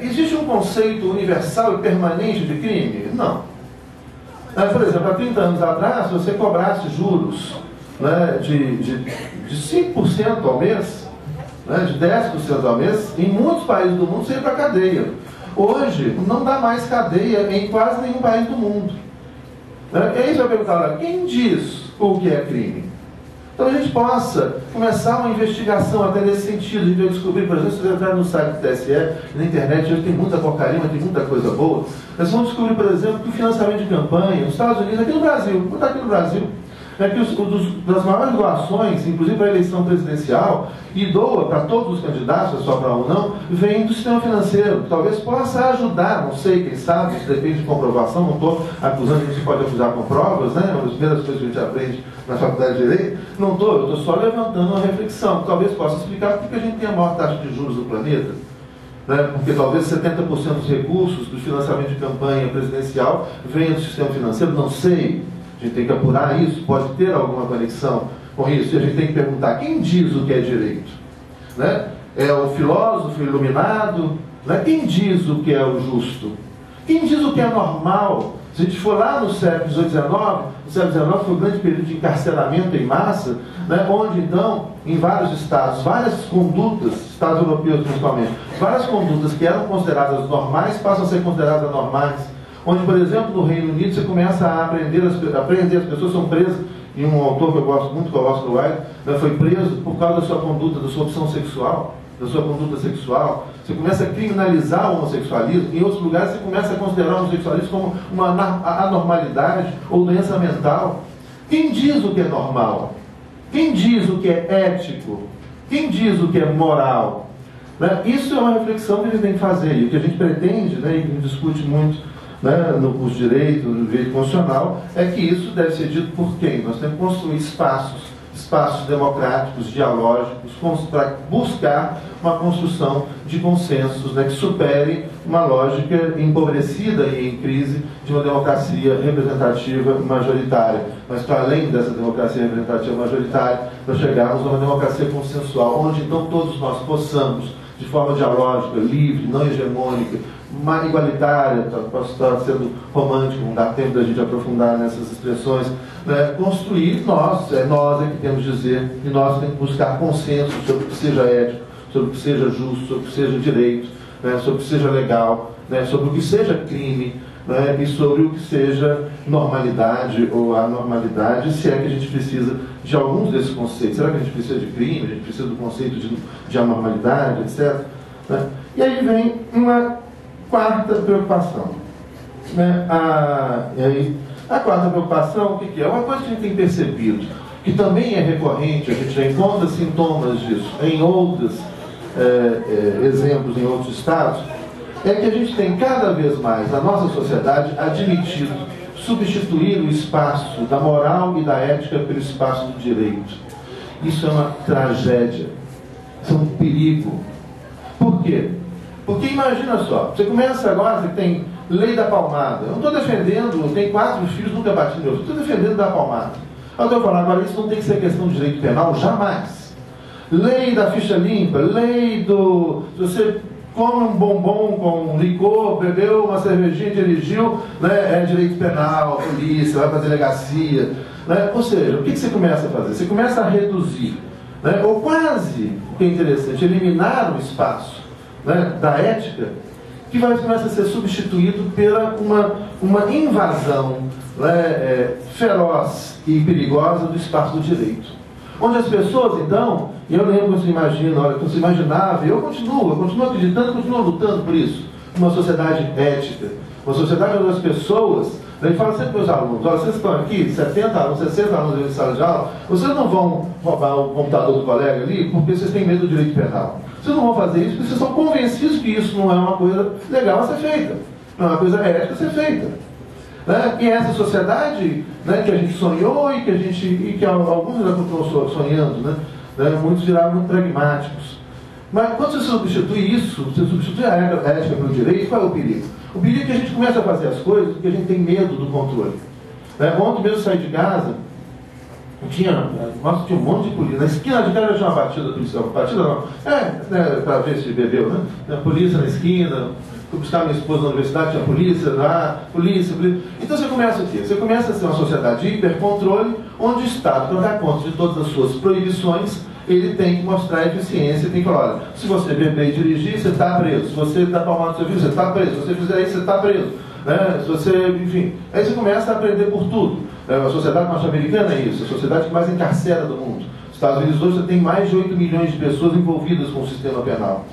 existe um conceito universal e permanente de crime? Não. Por exemplo, há 30 anos atrás, se você cobrasse juros, né, de 5% ao mês, né, de 10% ao mês, em muitos países do mundo você ia para a cadeia. Hoje, não dá mais cadeia em quase nenhum país do mundo. E aí você vai perguntar, olha, quem diz o que é crime? Então a gente possa começar uma investigação até nesse sentido. A gente vai descobrir, por exemplo, se você entrar no site do TSE, na internet, hoje tem muita porcaria, mas tem muita coisa boa. Nós vamos descobrir, por exemplo, que o financiamento de campanha nos Estados Unidos, aqui no Brasil, vou botar aqui no Brasil, que das maiores doações, inclusive para a eleição presidencial, e doa para todos os candidatos, só para um não, vem do sistema financeiro, que talvez possa ajudar, não sei, quem sabe, isso depende de comprovação, não estou acusando, a gente pode acusar com provas, né? Uma das primeiras coisas que a gente aprende na faculdade de Direito, não estou, eu estou só levantando uma reflexão, que talvez possa explicar por que a gente tem a maior taxa de juros do planeta, né? Porque talvez 70% dos recursos do financiamento de campanha presidencial venham do sistema financeiro, não sei. A gente tem que apurar isso, pode ter alguma conexão com isso, e a gente tem que perguntar quem diz o que é direito, né? É o filósofo iluminado, né? Quem diz o que é o justo? Quem diz o que é normal? Se a gente for lá no século XVIII, o século XIX foi um grande período de encarceramento em massa, né? Onde então, em vários estados, várias condutas, estados europeus principalmente, várias condutas que eram consideradas normais passam a ser consideradas anormais. Onde, por exemplo, no Reino Unido, você começa a aprender, as pessoas são presas, e um autor que eu gosto muito, que é o Oscar Wilde, né, foi preso por causa da sua conduta, da sua opção sexual, da sua conduta sexual. Você começa a criminalizar o homossexualismo, em outros lugares você começa a considerar o homossexualismo como uma anormalidade ou doença mental. Quem diz o que é normal? Quem diz o que é ético? Quem diz o que é moral? Né? Isso é uma reflexão que a gente tem que fazer, e o que a gente pretende, né, e que a gente discute muito, né, no curso de Direito, no Direito Constitucional, é que isso deve ser dito por quem? Nós temos que construir espaços democráticos, dialógicos, para buscar uma construção de consensos, né, que supere uma lógica empobrecida e em crise de uma democracia representativa majoritária. Mas para além dessa democracia representativa majoritária, nós chegarmos a uma democracia consensual, onde então todos nós possamos, de forma dialógica, livre, não hegemônica, igualitária, posso estar sendo romântico, não dá tempo da gente aprofundar nessas expressões, né, construir nós é que temos de dizer, e nós temos que buscar consenso sobre o que seja ético, sobre o que seja justo, sobre o que seja direito, né, sobre o que seja legal, né, sobre o que seja crime, né, e sobre o que seja normalidade ou anormalidade, se é que a gente precisa de alguns desses conceitos. Será que a gente precisa de crime, a gente precisa do conceito de anormalidade, etc. Né? E aí vem uma quarta preocupação. Né? A quarta preocupação, o que é? Uma coisa que a gente tem percebido, que também é recorrente, a gente já encontra sintomas disso em outros exemplos, em outros estados, é que a gente tem cada vez mais, na nossa sociedade, admitido substituir o espaço da moral e da ética pelo espaço do direito. Isso é uma tragédia, isso é um perigo. Por quê? Porque imagina só, você começa agora, você tem lei da palmada. Eu não estou defendendo, eu tenho 4 filhos, nunca bati meu filho, estou defendendo da palmada. Eu estou falando, agora isso não tem que ser questão de direito penal, jamais. Lei da ficha limpa, lei do... Se você come um bombom com licor, bebeu uma cervejinha, dirigiu, né, é direito penal, polícia, vai para a delegacia. Né? Ou seja, o que você começa a fazer? Você começa a reduzir, né, ou quase, o que é interessante, eliminar o espaço, né, da ética, que começa a ser substituído pela uma invasão, né, feroz e perigosa do espaço do direito. Onde as pessoas, então, e eu lembro que você imagina, olha, que você imaginava, e eu continuo acreditando, continuo lutando por isso, uma sociedade ética, Uma sociedade onde as pessoas, a gente fala sempre para os alunos, olha, vocês estão aqui, 70 alunos, 60 alunos em sala de aula, vocês não vão roubar o computador do colega ali porque vocês têm medo do direito penal. Vocês não vão fazer isso porque vocês estão convencidos que isso não é uma coisa legal a ser feita, não é uma coisa ética a ser feita. Né? E essa sociedade, né, que a gente sonhou e que alguns já continuam sonhando, né? Muitos viraram muito pragmáticos. Mas quando você substitui isso, você substitui a ética pelo direito, qual é o perigo? O perigo é que a gente começa a fazer as coisas porque a gente tem medo do controle. Ontem mesmo eu saí de casa, tinha um monte de polícia. Na esquina de casa tinha uma batida policial. Batida não. Para ver se bebeu, né? A polícia na esquina. Fui buscar minha esposa na universidade, tinha polícia lá, polícia. Então você começa o quê? Você começa a ser uma sociedade de hipercontrole, onde o Estado, para dar conta de todas as suas proibições, ele tem que mostrar eficiência, tem que falar, olha, se você beber e dirigir, você está preso. Se você está tomando serviço, você está preso. Se você fizer isso, você está preso. Né? Se você, enfim, aí você começa a aprender por tudo. A sociedade norte-americana é isso, a sociedade que mais encarcera do mundo. Os Estados Unidos hoje tem mais de 8 milhões de pessoas envolvidas com o sistema penal.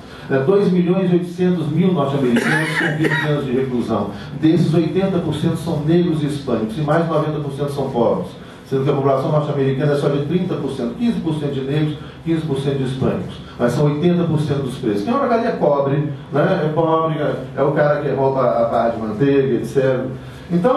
2 milhões e 800 mil norte-americanos com 20 anos de reclusão. Desses, 80% são negros e hispânicos, e mais de 90% são pobres. Sendo que a população norte-americana é só de 30%, 15% de negros, 15% de hispânicos. Mas são 80% dos presos. Quem é uma cadeia pobre, né? É pobre, é o cara que rouba a barra de manteiga, etc. Então,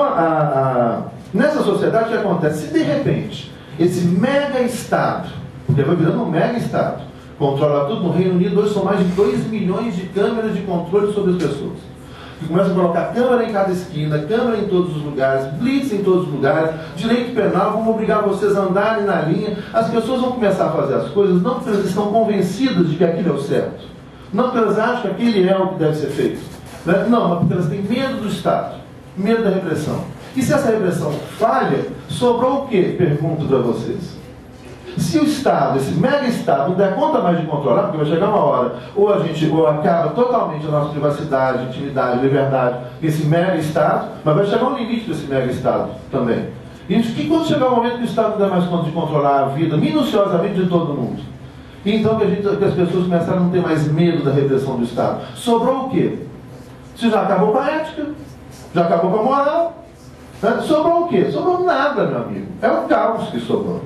nessa sociedade, o que acontece? Se de repente, esse mega-estado, porque vai virando um mega-estado, controla tudo, no Reino Unido hoje são mais de 2 milhões de câmeras de controle sobre as pessoas. Que começam a colocar câmera em cada esquina, câmera em todos os lugares, blitz em todos os lugares, direito penal, vão obrigar vocês a andarem na linha. As pessoas vão começar a fazer as coisas não porque elas estão convencidas de que aquilo é o certo, não porque elas acham que aquele é o que deve ser feito, né? Não, mas porque elas têm medo do Estado, medo da repressão. E se essa repressão falha, sobrou o quê? Pergunto para vocês. Se o Estado, esse mega-Estado, não der conta mais de controlar, porque vai chegar uma hora, ou acaba totalmente a nossa privacidade, intimidade, liberdade, esse mega-Estado, mas vai chegar um limite desse mega-Estado também. E quando chegar o momento que o Estado não der mais conta de controlar a vida minuciosamente de todo mundo, então que as pessoas começaram a não ter mais medo da repressão do Estado, sobrou o quê? Se já acabou com a ética, já acabou com a moral, né? Sobrou o quê? Sobrou nada, meu amigo. É o caos que sobrou.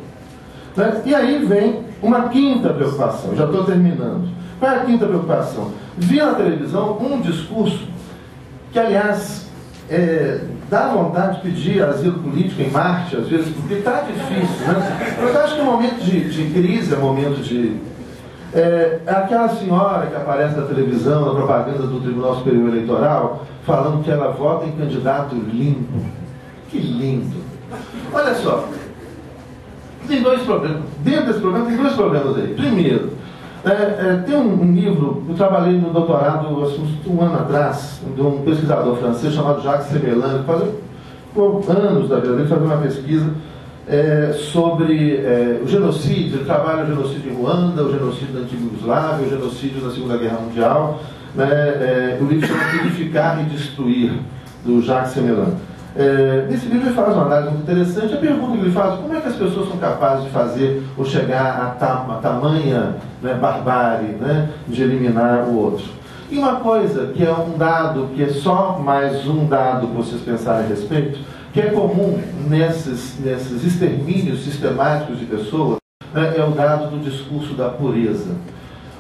Né? E aí vem uma quinta preocupação, já estou terminando. Qual é a quinta preocupação? Vi na televisão um discurso que, aliás, dá vontade de pedir asilo político em Marte, às vezes, porque está difícil. Né? Eu acho que é um momento de crise, é um momento de... aquela senhora que aparece na televisão, na propaganda do Tribunal Superior Eleitoral, falando que ela vota em candidato limpo. Que lindo! Olha só. Tem dois problemas. Dentro desse problema tem dois problemas aí. Primeiro, tem um livro, eu trabalhei no doutorado um ano atrás, de um pesquisador francês chamado Jacques Semelan, que faz anos da vida dele fazendo uma pesquisa sobre o genocídio. Ele trabalha o genocídio em Ruanda, o genocídio na antiga Iugoslávia, o genocídio na Segunda Guerra Mundial. O livro chama Purificar e Destruir, do Jacques Semelan. Nesse livro ele faz uma análise muito interessante. A pergunta que ele faz: como é que as pessoas são capazes de fazer ou chegar a tamanha barbárie, de eliminar o outro? E uma coisa que é um dado, que é só mais um dado para vocês pensarem a respeito, que é comum nesses extermínios sistemáticos de pessoas, é o dado do discurso da pureza.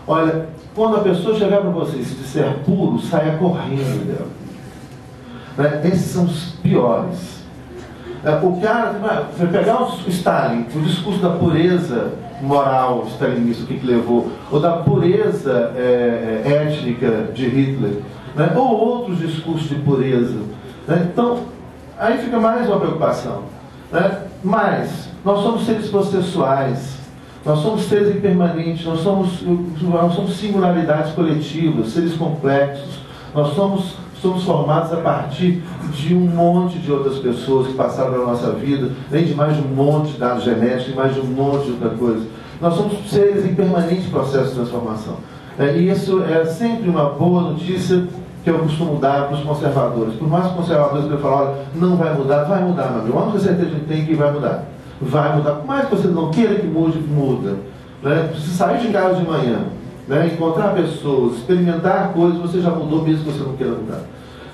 Olha, quando a pessoa chegar para você e se disser puro, saia correndo dela. Esses são os piores. O cara, você pegar o Stalin, o discurso da pureza moral stalinista, o que levou, ou da pureza étnica de Hitler, ou outros discursos de pureza. Então, aí fica mais uma preocupação. Mas nós somos seres processuais, nós somos seres impermanentes, nós somos singularidades coletivas, seres complexos, nós somos formados a partir de um monte de outras pessoas que passaram pela nossa vida, nem de mais de um monte de dados genéticos, mais de um monte de outra coisa. Nós somos seres em permanente processo de transformação. E isso é sempre uma boa notícia que eu costumo dar para os conservadores. Por mais conservadores que eu falo, olha, não vai mudar, meu amigo. A única certeza que a gente tem que vai mudar. Vai mudar. Por mais que você não queira que mude, muda. Se sair de casa de manhã, encontrar pessoas, experimentar coisas, você já mudou mesmo que você não queira mudar.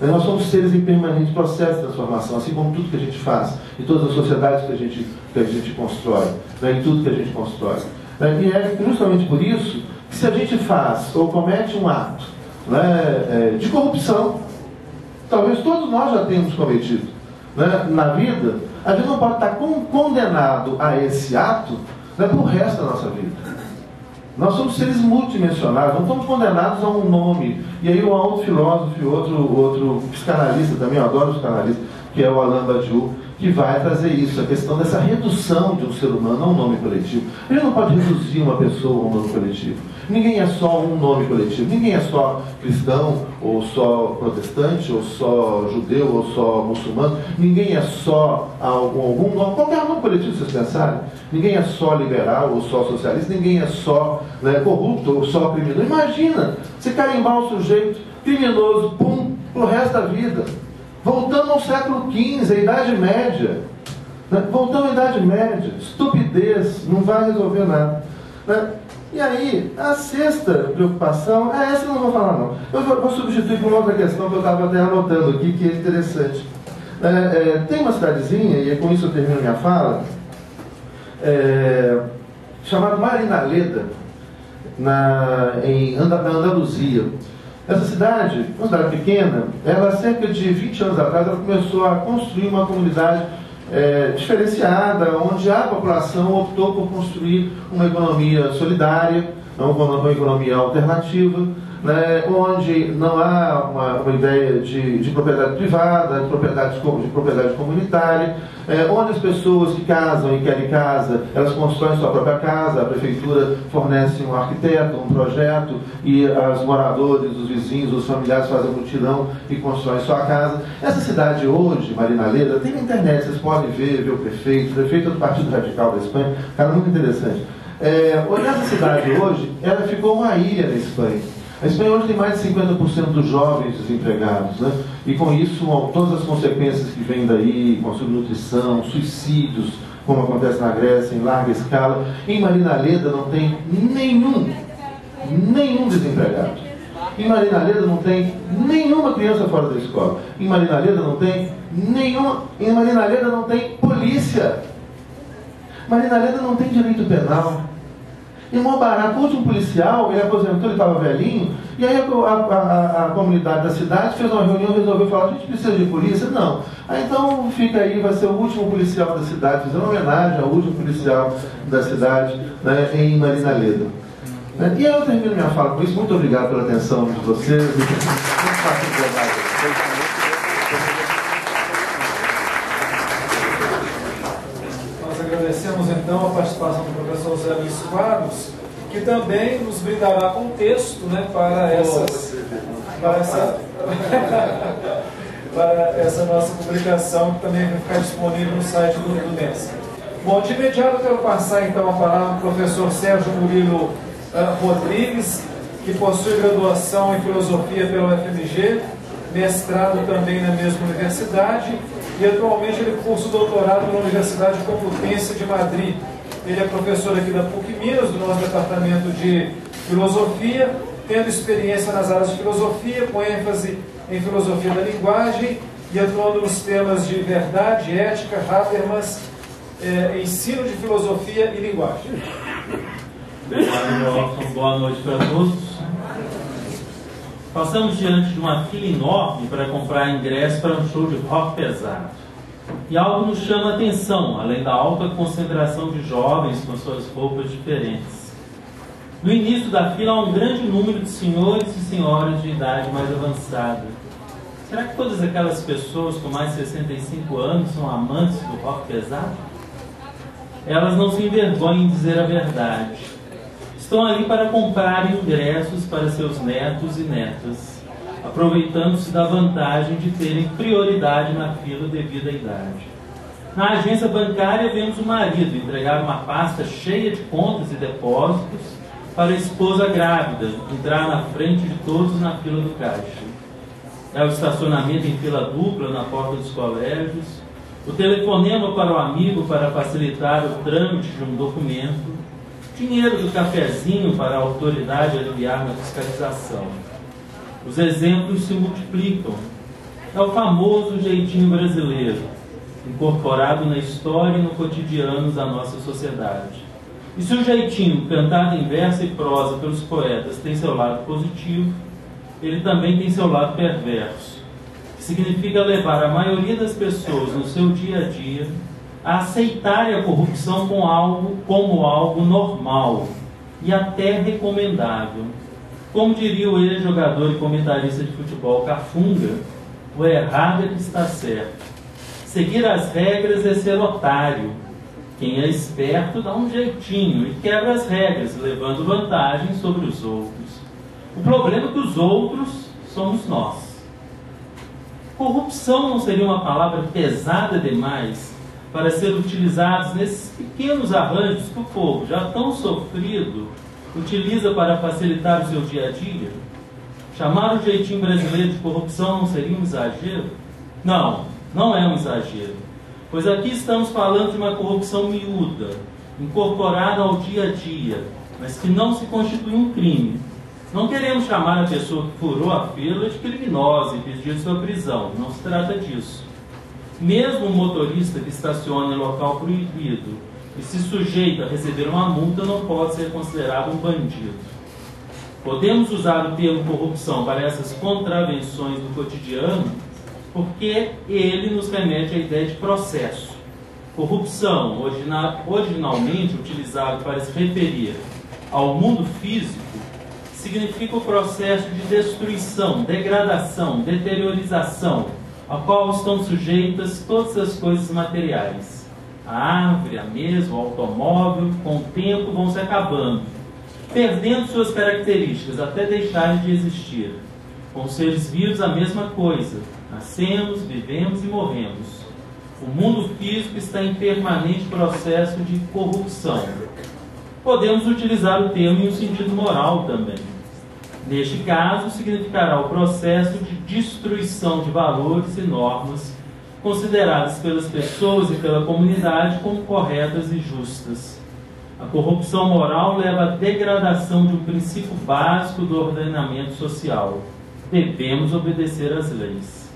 Nós somos seres em permanente processo de transformação, assim como tudo que a gente faz, em todas as sociedades que a gente constrói, né, em tudo que a gente constrói. E é justamente por isso que, se a gente faz ou comete um ato, né, de corrupção, talvez todos nós já tenhamos cometido, né, na vida, a gente não pode estar condenado a esse ato, né, para o resto da nossa vida. Nós somos seres multidimensionais, não estamos condenados a um nome. E aí há outro filósofo e outro psicanalista também, eu adoro psicanalista, que é o Alain Badiou, que vai trazer isso, a questão dessa redução de um ser humano a um nome coletivo. A gente não pode reduzir uma pessoa a um nome coletivo. Ninguém é só um nome coletivo. Ninguém é só cristão, ou só protestante, ou só judeu, ou só muçulmano. Ninguém é só algum nome, qualquer nome coletivo vocês pensarem. Ninguém é só liberal, ou só socialista. Ninguém é só, né, corrupto, ou só criminoso. Imagina, você carimbar um sujeito criminoso, pum, pro resto da vida. Voltando ao século XV, a Idade Média. Né? Voltando à Idade Média, estupidez, não vai resolver nada. Né? E aí, a sexta preocupação, essa eu não vou falar não. Eu vou substituir por uma outra questão que eu estava até anotando aqui, que é interessante. Tem uma cidadezinha, e com isso eu termino minha fala, chamada Marinaleda, na Andaluzia. Essa cidade, uma cidade pequena, ela há cerca de 20 anos atrás, ela começou a construir uma comunidade diferenciada, onde a população optou por construir uma economia solidária, uma economia alternativa, né, onde não há uma ideia de propriedade privada, de propriedade comunitária, onde as pessoas que casam e querem casa, elas constroem sua própria casa, a prefeitura fornece um arquiteto, um projeto, e os moradores, os vizinhos, os familiares fazem um mutirão e constroem sua casa. Essa cidade hoje, Marinaleda, tem na internet, vocês podem ver o prefeito é do Partido Radical da Espanha, cara, muito interessante. Essa cidade hoje, ela ficou uma ilha na Espanha. A Espanha hoje tem mais de 50% dos jovens desempregados, né? E com isso, todas as consequências que vêm daí, com a subnutrição, suicídios, como acontece na Grécia, em larga escala. Em Marinaleda não tem nenhum desempregado. Em Marinaleda não tem nenhuma criança fora da escola. Em Marinaleda não tem polícia. Marinaleda não tem direito penal. E mó barato, o último policial, ele aposentou, ele estava velhinho, e aí a comunidade da cidade fez uma reunião e resolveu falar: a gente precisa de polícia? Não. Então fica aí, vai ser o último policial da cidade, fizeram uma homenagem ao último policial da cidade, né, em Marinaleda. E aí eu termino minha fala com isso. Muito obrigado pela atenção de vocês. Agradecemos então a participação do professor Zé Luiz Quadros, que também nos brindará com texto, né, para essa nossa publicação, que também vai ficar disponível no site do NESC. Bom, de imediato eu quero passar então a palavra ao professor Sérgio Murilo Rodrigues, que possui graduação em Filosofia pela UFMG, mestrado também na mesma universidade, e atualmente ele cursa o doutorado na Universidade Complutense de Madrid. Ele é professor aqui da PUC Minas, do nosso departamento de Filosofia, tendo experiência nas áreas de filosofia, com ênfase em filosofia da linguagem e atuando nos temas de verdade, ética, Habermas, ensino de filosofia e linguagem. Boa noite para todos. Passamos diante de uma fila enorme para comprar ingresso para um show de rock pesado. E algo nos chama a atenção, além da alta concentração de jovens com suas roupas diferentes. No início da fila há um grande número de senhores e senhoras de idade mais avançada. Será que todas aquelas pessoas com mais de 65 anos são amantes do rock pesado? Elas não se envergonham em dizer a verdade. Estão ali para comprar ingressos para seus netos e netas, aproveitando-se da vantagem de terem prioridade na fila devido à idade. Na agência bancária, vemos o marido entregar uma pasta cheia de contas e depósitos para a esposa grávida entrar na frente de todos na fila do caixa. É o estacionamento em fila dupla na porta dos colégios, o telefonema para o amigo para facilitar o trâmite de um documento, dinheiro do cafezinho para a autoridade aliviar na fiscalização. Os exemplos se multiplicam. É o famoso jeitinho brasileiro, incorporado na história e no cotidiano da nossa sociedade. E se o jeitinho, cantado em verso e prosa pelos poetas, tem seu lado positivo, ele também tem seu lado perverso, que significa levar a maioria das pessoas no seu dia a dia a aceitarem a corrupção como algo normal e até recomendável. Como diria o ex-jogador e comentarista de futebol Cafunga, o errado é que está certo. Seguir as regras é ser otário. Quem é esperto dá um jeitinho e quebra as regras, levando vantagem sobre os outros. O problema é que os outros somos nós. Corrupção não seria uma palavra pesada demais para ser utilizada nesses pequenos arranjos que o povo, já tão sofrido, utiliza para facilitar o seu dia a dia? Chamar o jeitinho brasileiro de corrupção não seria um exagero? Não, não é um exagero. Pois aqui estamos falando de uma corrupção miúda, incorporada ao dia a dia, mas que não se constitui um crime. Não queremos chamar a pessoa que furou a fila de criminosa e pedir sua prisão. Não se trata disso. Mesmo um motorista que estaciona em local proibido e se sujeita a receber uma multa não pode ser considerado um bandido. Podemos usar o termo corrupção para essas contravenções do cotidiano porque ele nos remete à ideia de processo. Corrupção, originalmente utilizado para se referir ao mundo físico, significa o processo de destruição, degradação, deteriorização, a qual estão sujeitas todas as coisas materiais. A árvore, a mesa, o automóvel, com o tempo vão se acabando, perdendo suas características até deixarem de existir. Com os seres vivos a mesma coisa. Nascemos, vivemos e morremos. O mundo físico está em permanente processo de corrupção. Podemos utilizar o termo em um sentido moral também. Neste caso, significará o processo de destruição de valores e normas consideradas pelas pessoas e pela comunidade como corretas e justas. A corrupção moral leva à degradação de um princípio básico do ordenamento social. Devemos obedecer às leis.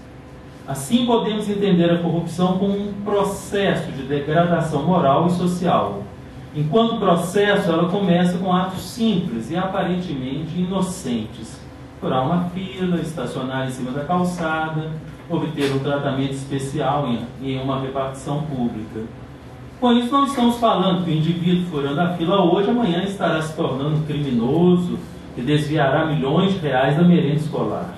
Assim, podemos entender a corrupção como um processo de degradação moral e social. Enquanto processo, ela começa com atos simples e aparentemente inocentes. Furar uma fila, estacionar em cima da calçada, obter um tratamento especial em uma repartição pública. Com isso, não estamos falando que o indivíduo furando a fila hoje, amanhã estará se tornando um criminoso e desviará milhões de reais da merenda escolar.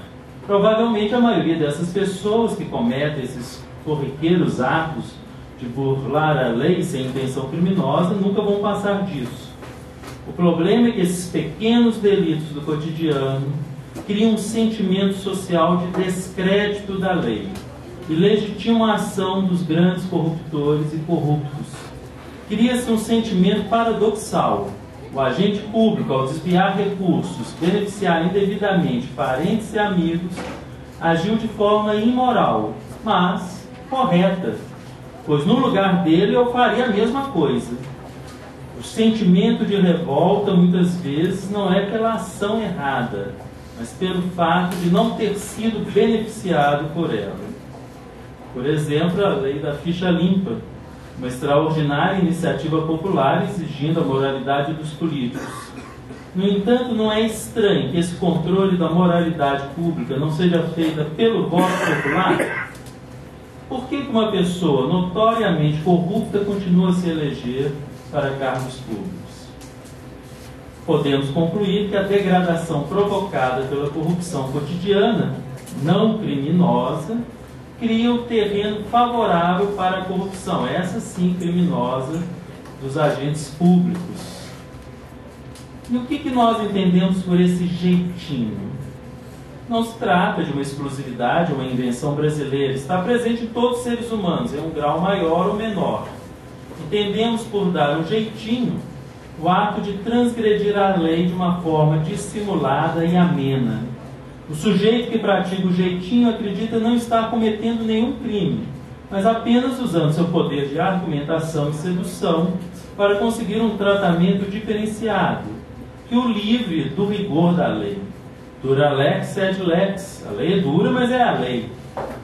Provavelmente a maioria dessas pessoas que cometem esses corriqueiros atos de burlar a lei sem intenção criminosa nunca vão passar disso. O problema é que esses pequenos delitos do cotidiano criam um sentimento social de descrédito da lei e legitimam a ação dos grandes corruptores e corruptos. Cria-se um sentimento paradoxal. O agente público, ao desviar recursos, beneficiar indevidamente parentes e amigos, agiu de forma imoral, mas correta, pois no lugar dele eu faria a mesma coisa. O sentimento de revolta, muitas vezes, não é pela ação errada, mas pelo fato de não ter sido beneficiado por ela. Por exemplo, a lei da ficha limpa, uma extraordinária iniciativa popular exigindo a moralidade dos políticos. No entanto, não é estranho que esse controle da moralidade pública não seja feita pelo voto popular? Por que uma pessoa notoriamente corrupta continua a se eleger para cargos públicos? Podemos concluir que a degradação provocada pela corrupção cotidiana, não criminosa, cria o terreno favorável para a corrupção, essa sim criminosa, dos agentes públicos. E o que nós entendemos por esse jeitinho? Não se trata de uma exclusividade, uma invenção brasileira, está presente em todos os seres humanos, em um grau maior ou menor. Entendemos por dar um jeitinho o ato de transgredir a lei de uma forma dissimulada e amena. O sujeito que pratica o jeitinho acredita não estar cometendo nenhum crime, mas apenas usando seu poder de argumentação e sedução para conseguir um tratamento diferenciado, que o livre do rigor da lei. Dura lex sed lex. A lei é dura, mas é a lei.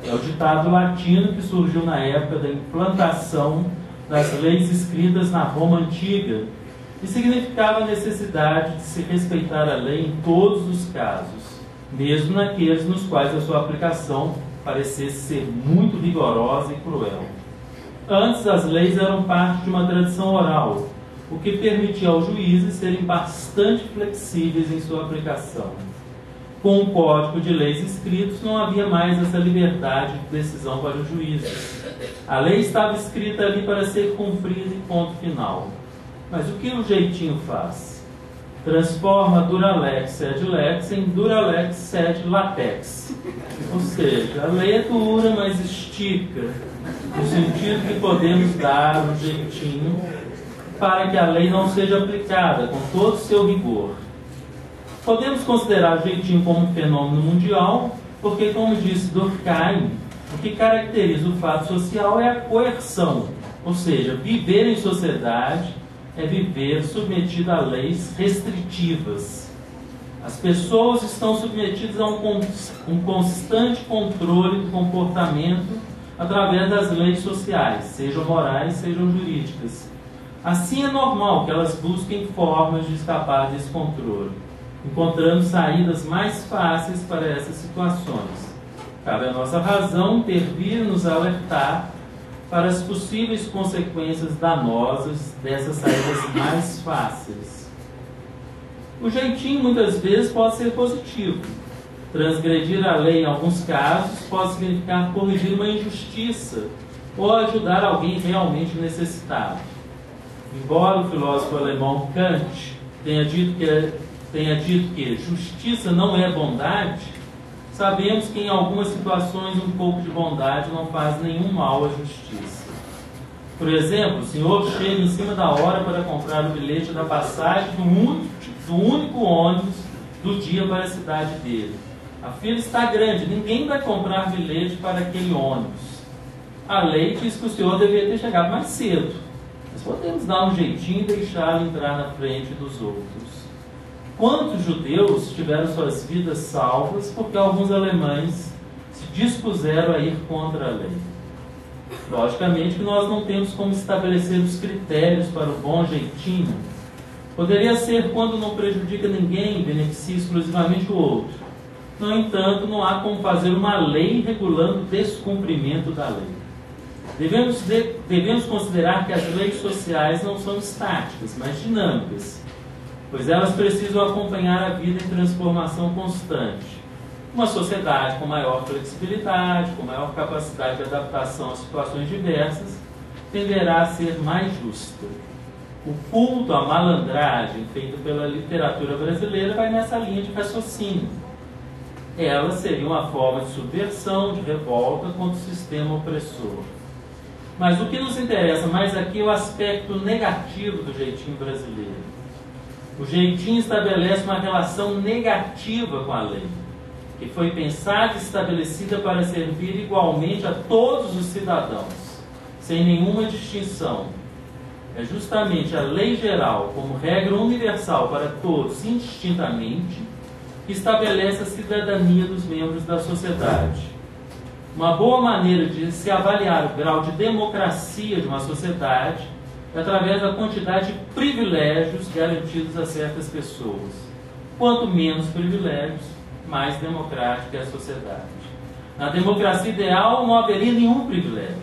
É o ditado latino que surgiu na época da implantação das leis escritas na Roma Antiga e significava a necessidade de se respeitar a lei em todos os casos, mesmo naqueles nos quais a sua aplicação parecesse ser muito rigorosa e cruel. Antes, as leis eram parte de uma tradição oral, o que permitia aos juízes serem bastante flexíveis em sua aplicação. Com o Código de Leis escritos, não havia mais essa liberdade de decisão para os juízes. A lei estava escrita ali para ser cumprida e ponto final. Mas o que o jeitinho faz? Transforma Duralex sed lex em Duralex sed latex. Ou seja, a lei é dura, mas estica, no sentido que podemos dar um jeitinho para que a lei não seja aplicada com todo o seu rigor. Podemos considerar o jeitinho como um fenômeno mundial, porque, como disse Durkheim, o que caracteriza o fato social é a coerção, ou seja, viver em sociedade é viver submetido a leis restritivas. As pessoas estão submetidas a um constante controle do comportamento através das leis sociais, sejam morais, sejam jurídicas. Assim é normal que elas busquem formas de escapar desse controle, encontrando saídas mais fáceis para essas situações. Cabe à nossa razão intervir e nos alertar para as possíveis consequências danosas dessas saídas mais fáceis. O jeitinho muitas vezes pode ser positivo. Transgredir a lei em alguns casos pode significar corrigir uma injustiça ou ajudar alguém realmente necessitado. Embora o filósofo alemão Kant tenha dito que justiça não é bondade, sabemos que em algumas situações um pouco de bondade não faz nenhum mal à justiça. Por exemplo, o senhor chega em cima da hora para comprar o bilhete da passagem do único ônibus do dia para a cidade dele. A fila está grande, ninguém vai comprar bilhete para aquele ônibus. A lei diz que o senhor deveria ter chegado mais cedo, mas podemos dar um jeitinho e deixá-lo entrar na frente dos outros. Quantos judeus tiveram suas vidas salvas porque alguns alemães se dispuseram a ir contra a lei? Logicamente que nós não temos como estabelecer os critérios para o bom jeitinho. Poderia ser quando não prejudica ninguém e beneficia exclusivamente o outro. No entanto, não há como fazer uma lei regulando o descumprimento da lei. Devemos considerar que as leis sociais não são estáticas, mas dinâmicas, pois elas precisam acompanhar a vida em transformação constante. Uma sociedade com maior flexibilidade, com maior capacidade de adaptação a situações diversas, tenderá a ser mais justa. O culto à malandragem feito pela literatura brasileira vai nessa linha de raciocínio. Ela seria uma forma de subversão, de revolta contra o sistema opressor. Mas o que nos interessa mais aqui é o aspecto negativo do jeitinho brasileiro. O jeitinho estabelece uma relação negativa com a lei, que foi pensada e estabelecida para servir igualmente a todos os cidadãos, sem nenhuma distinção. É justamente a lei geral, como regra universal para todos, indistintamente, que estabelece a cidadania dos membros da sociedade. Uma boa maneira de se avaliar o grau de democracia de uma sociedade é através da quantidade de privilégios garantidos a certas pessoas. Quanto menos privilégios, mais democrática é a sociedade. Na democracia ideal não haveria nenhum privilégio.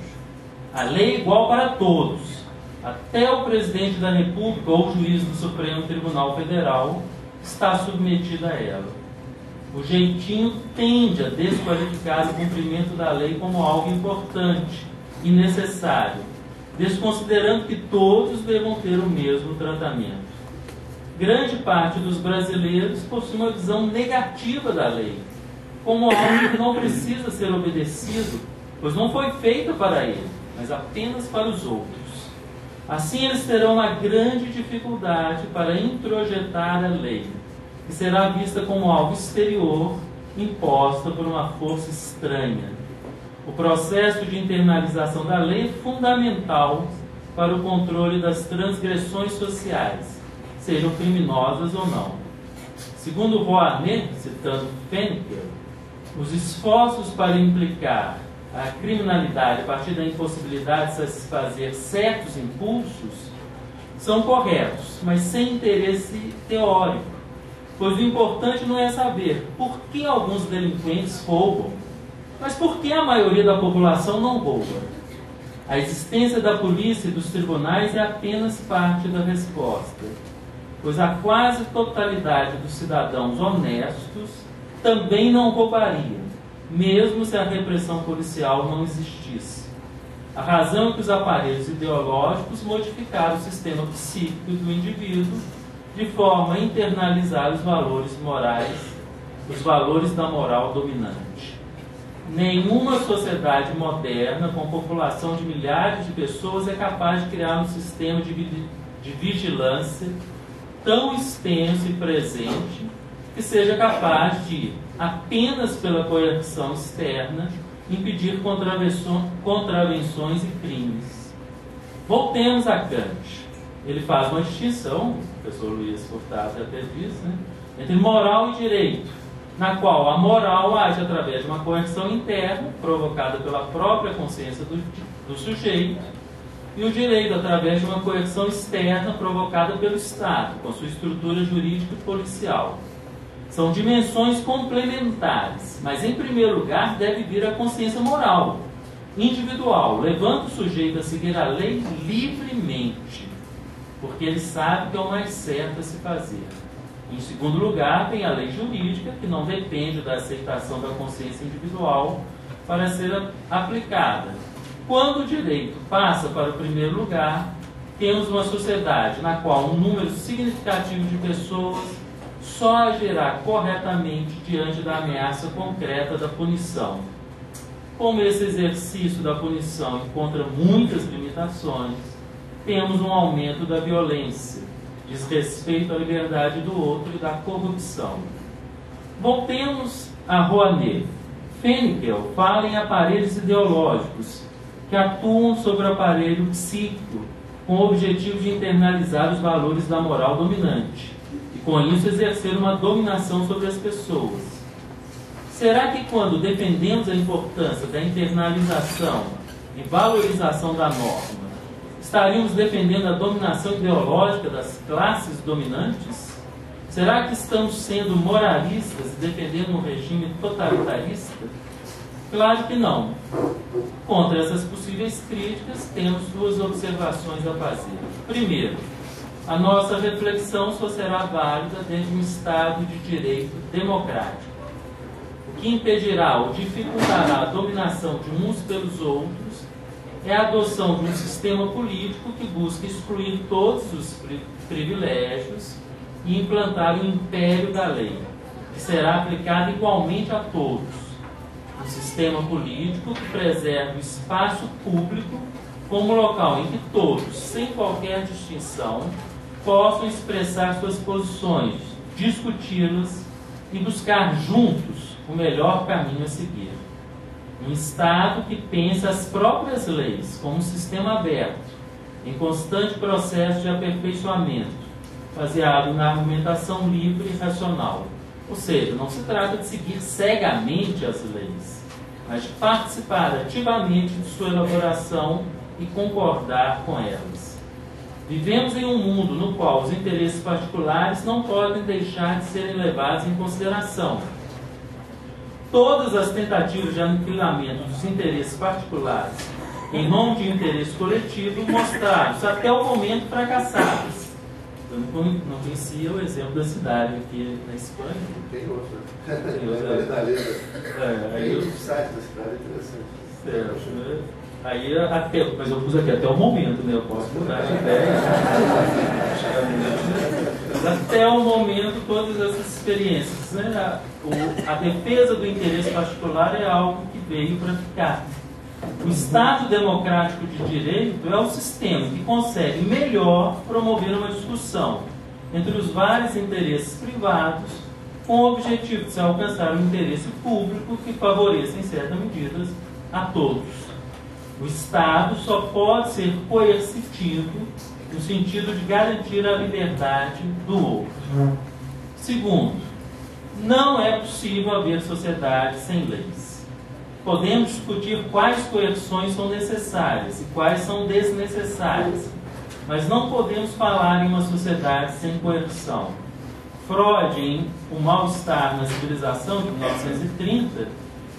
A lei é igual para todos. Até o presidente da República ou o juiz do Supremo Tribunal Federal está submetido a ela. O jeitinho tende a desqualificar o cumprimento da lei como algo importante e necessário, desconsiderando que todos devam ter o mesmo tratamento. Grande parte dos brasileiros possui uma visão negativa da lei, como algo que não precisa ser obedecido, pois não foi feita para ele, mas apenas para os outros. Assim, eles terão uma grande dificuldade para introjetar a lei, que será vista como algo exterior, imposta por uma força estranha. O processo de internalização da lei é fundamental para o controle das transgressões sociais, sejam criminosas ou não. Segundo Rouanet, citando Fenneker, os esforços para implicar a criminalidade a partir da impossibilidade de satisfazer certos impulsos são corretos, mas sem interesse teórico, pois o importante não é saber por que alguns delinquentes roubam, mas por que a maioria da população não rouba. A existência da polícia e dos tribunais é apenas parte da resposta, pois a quase totalidade dos cidadãos honestos também não roubaria, mesmo se a repressão policial não existisse. A razão é que os aparelhos ideológicos modificaram o sistema psíquico do indivíduo de forma a internalizar os valores morais, os valores da moral dominante. Nenhuma sociedade moderna, com população de milhares de pessoas, é capaz de criar um sistema de vigilância tão extenso e presente que seja capaz de, apenas pela coerção externa, impedir contravenções e crimes. Voltemos a Kant. Ele faz uma distinção, o professor Luiz Furtado até disse, entre moral e direito, na qual a moral age através de uma coerção interna, provocada pela própria consciência do sujeito, e o direito através de uma coerção externa, provocada pelo Estado, com sua estrutura jurídica e policial. São dimensões complementares, mas em primeiro lugar deve vir a consciência moral, individual, levando o sujeito a seguir a lei livremente, porque ele sabe que é o mais certo a se fazer. Em segundo lugar, vem a lei jurídica, que não depende da aceitação da consciência individual para ser aplicada. Quando o direito passa para o primeiro lugar, temos uma sociedade na qual um número significativo de pessoas só agirá corretamente diante da ameaça concreta da punição. Como esse exercício da punição encontra muitas limitações, temos um aumento da violência, desrespeito à liberdade do outro e da corrupção. Voltemos a Rouanet. Fenkel fala em aparelhos ideológicos que atuam sobre o aparelho psíquico com o objetivo de internalizar os valores da moral dominante e, com isso, exercer uma dominação sobre as pessoas. Será que, quando defendemos a importância da internalização e valorização da norma, estaríamos defendendo a dominação ideológica das classes dominantes? Será que estamos sendo moralistas e defendendo um regime totalitarista? Claro que não. Contra essas possíveis críticas, temos duas observações a fazer. Primeiro, a nossa reflexão só será válida dentro de um Estado de direito democrático, o que impedirá ou dificultará a dominação de uns pelos outros é a adoção de um sistema político que busca excluir todos os privilégios e implantar o império da lei, que será aplicado igualmente a todos. Um sistema político que preserve o espaço público como local em que todos, sem qualquer distinção, possam expressar suas posições, discuti-las e buscar juntos o melhor caminho a seguir. Um Estado que pensa as próprias leis como um sistema aberto, em constante processo de aperfeiçoamento, baseado na argumentação livre e racional. Ou seja, não se trata de seguir cegamente as leis, mas de participar ativamente de sua elaboração e concordar com elas. Vivemos em um mundo no qual os interesses particulares não podem deixar de serem levados em consideração. Todas as tentativas de aniquilamento dos interesses particulares em nome de um interesse coletivo mostraram-se até o momento fracassadas. Eu não conhecia o exemplo da cidade aqui na Espanha. Tem outro. Tem outra. Aí o site da cidade é interessante. Certo, né? Aí até, mas eu pus aqui até o momento, né? Eu posso mudar de ideia. Mas até o momento, todas essas experiências, né? A defesa do interesse particular é algo que veio para ficar. O Estado democrático de direito é o sistema que consegue melhor promover uma discussão entre os vários interesses privados com o objetivo de se alcançar um interesse público que favoreça, em certa medida, a todos. O Estado só pode ser coercitivo no sentido de garantir a liberdade do outro. Segundo, Não é possível haver sociedade sem leis. Podemos discutir quais coerções são necessárias e quais são desnecessárias, mas não podemos falar em uma sociedade sem coerção. Freud, em O Mal-Estar na Civilização, de 1930,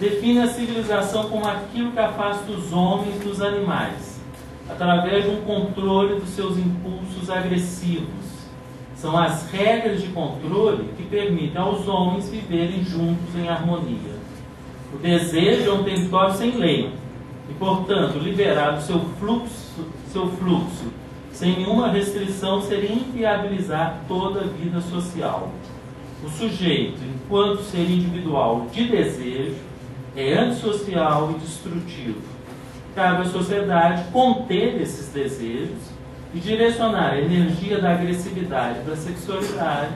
define a civilização como aquilo que afasta os homens dos animais, através de um controle dos seus impulsos agressivos. São as regras de controle que permitem aos homens viverem juntos em harmonia. O desejo é um território sem lei e, portanto, liberar o seu fluxo sem nenhuma restrição seria inviabilizar toda a vida social. O sujeito, enquanto ser individual de desejo, é antissocial e destrutivo. Cabe à sociedade conter esses desejos e direcionar a energia da agressividade para a sexualidade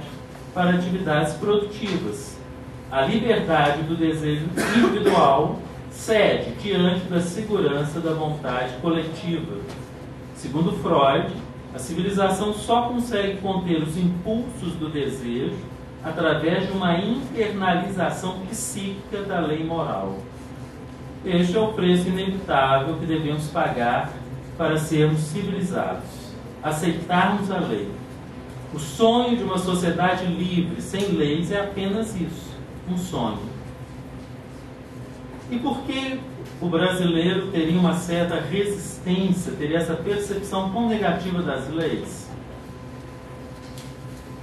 para atividades produtivas. A liberdade do desejo individual cede diante da segurança da vontade coletiva. Segundo Freud, a civilização só consegue conter os impulsos do desejo através de uma internalização psíquica da lei moral. Este é o preço inevitável que devemos pagar para sermos civilizados. Aceitarmos a lei. O sonho de uma sociedade livre, sem leis, é apenas isso, um sonho. E por que o brasileiro teria uma certa resistência, teria essa percepção tão negativa das leis?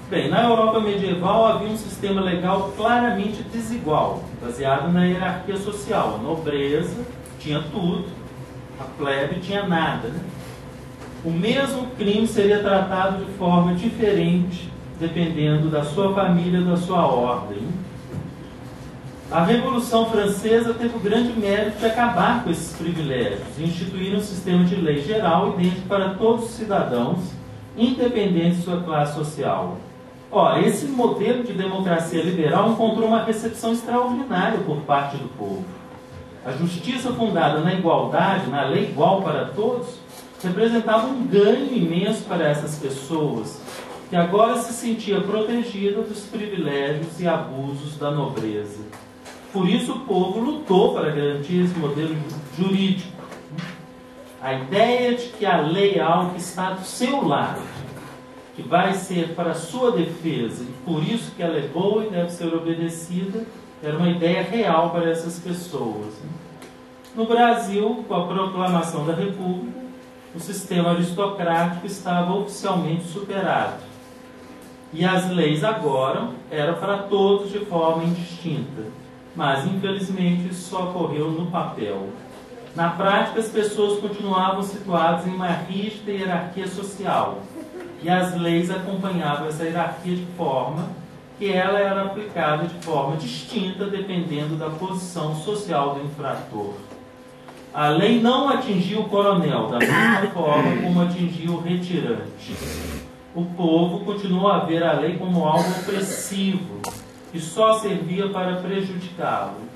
Bem, na Europa medieval havia um sistema legal claramente desigual, baseado na hierarquia social. A nobreza tinha tudo, a plebe tinha nada, né? O mesmo crime seria tratado de forma diferente, dependendo da sua família, da sua ordem. A Revolução Francesa teve o grande mérito de acabar com esses privilégios e instituir um sistema de lei geral idêntico para todos os cidadãos, independente de sua classe social. Ora, esse modelo de democracia liberal encontrou uma recepção extraordinária por parte do povo. A justiça fundada na igualdade, na lei igual para todos, representava um ganho imenso para essas pessoas, que agora se sentia protegida dos privilégios e abusos da nobreza. Por isso o povo lutou para garantir esse modelo jurídico. A ideia de que a lei é algo que está do seu lado, que vai ser para a sua defesa, e por isso que ela é boa e deve ser obedecida, era uma ideia real para essas pessoas. No Brasil, com a proclamação da República, o sistema aristocrático estava oficialmente superado. E as leis agora eram para todos de forma indistinta. Mas, infelizmente, isso só ocorreu no papel. Na prática, as pessoas continuavam situadas em uma rígida hierarquia social. E as leis acompanhavam essa hierarquia de forma que ela era aplicada de forma distinta dependendo da posição social do infrator. A lei não atingia o coronel da mesma forma como atingia o retirante. O povo continuou a ver a lei como algo opressivo, que só servia para prejudicá-lo.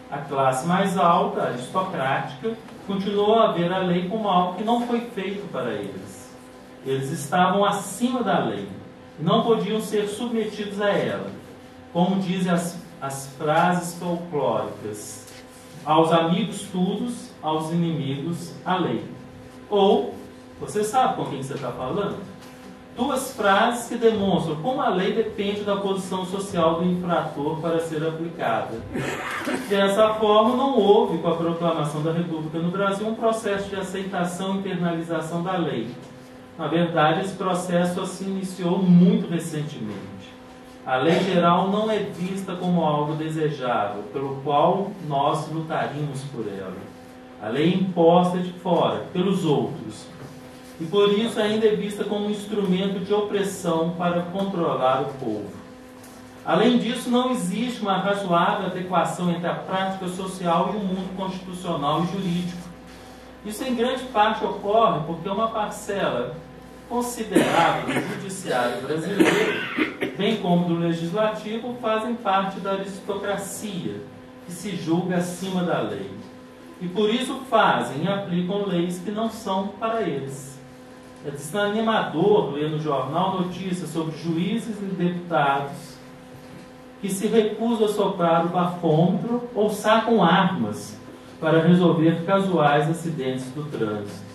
A classe mais alta, aristocrática, continuou a ver a lei como algo que não foi feito para eles. Eles estavam acima da lei e não podiam ser submetidos a ela. Como dizem as frases folclóricas: aos amigos todos, aos inimigos a lei. Ou, você sabe com quem você está falando? Duas frases que demonstram como a lei depende da posição social do infrator para ser aplicada. Dessa forma, não houve, com a proclamação da República no Brasil, um processo de aceitação e internalização da lei. Na verdade, esse processo só se iniciou muito recentemente. A lei geral não é vista como algo desejável, pelo qual nós lutaríamos por ela. A lei é imposta de fora, pelos outros. E por isso ainda é vista como um instrumento de opressão para controlar o povo. Além disso, não existe uma razoável adequação entre a prática social e o mundo constitucional e jurídico. Isso em grande parte ocorre porque uma parcela considerável do judiciário brasileiro, bem como do legislativo, fazem parte da aristocracia, que se julga acima da lei. E por isso fazem e aplicam leis que não são para eles. É desanimador ler no jornal notícias sobre juízes e deputados que se recusam a soprar o bafômetro ou sacam armas para resolver casuais acidentes do trânsito.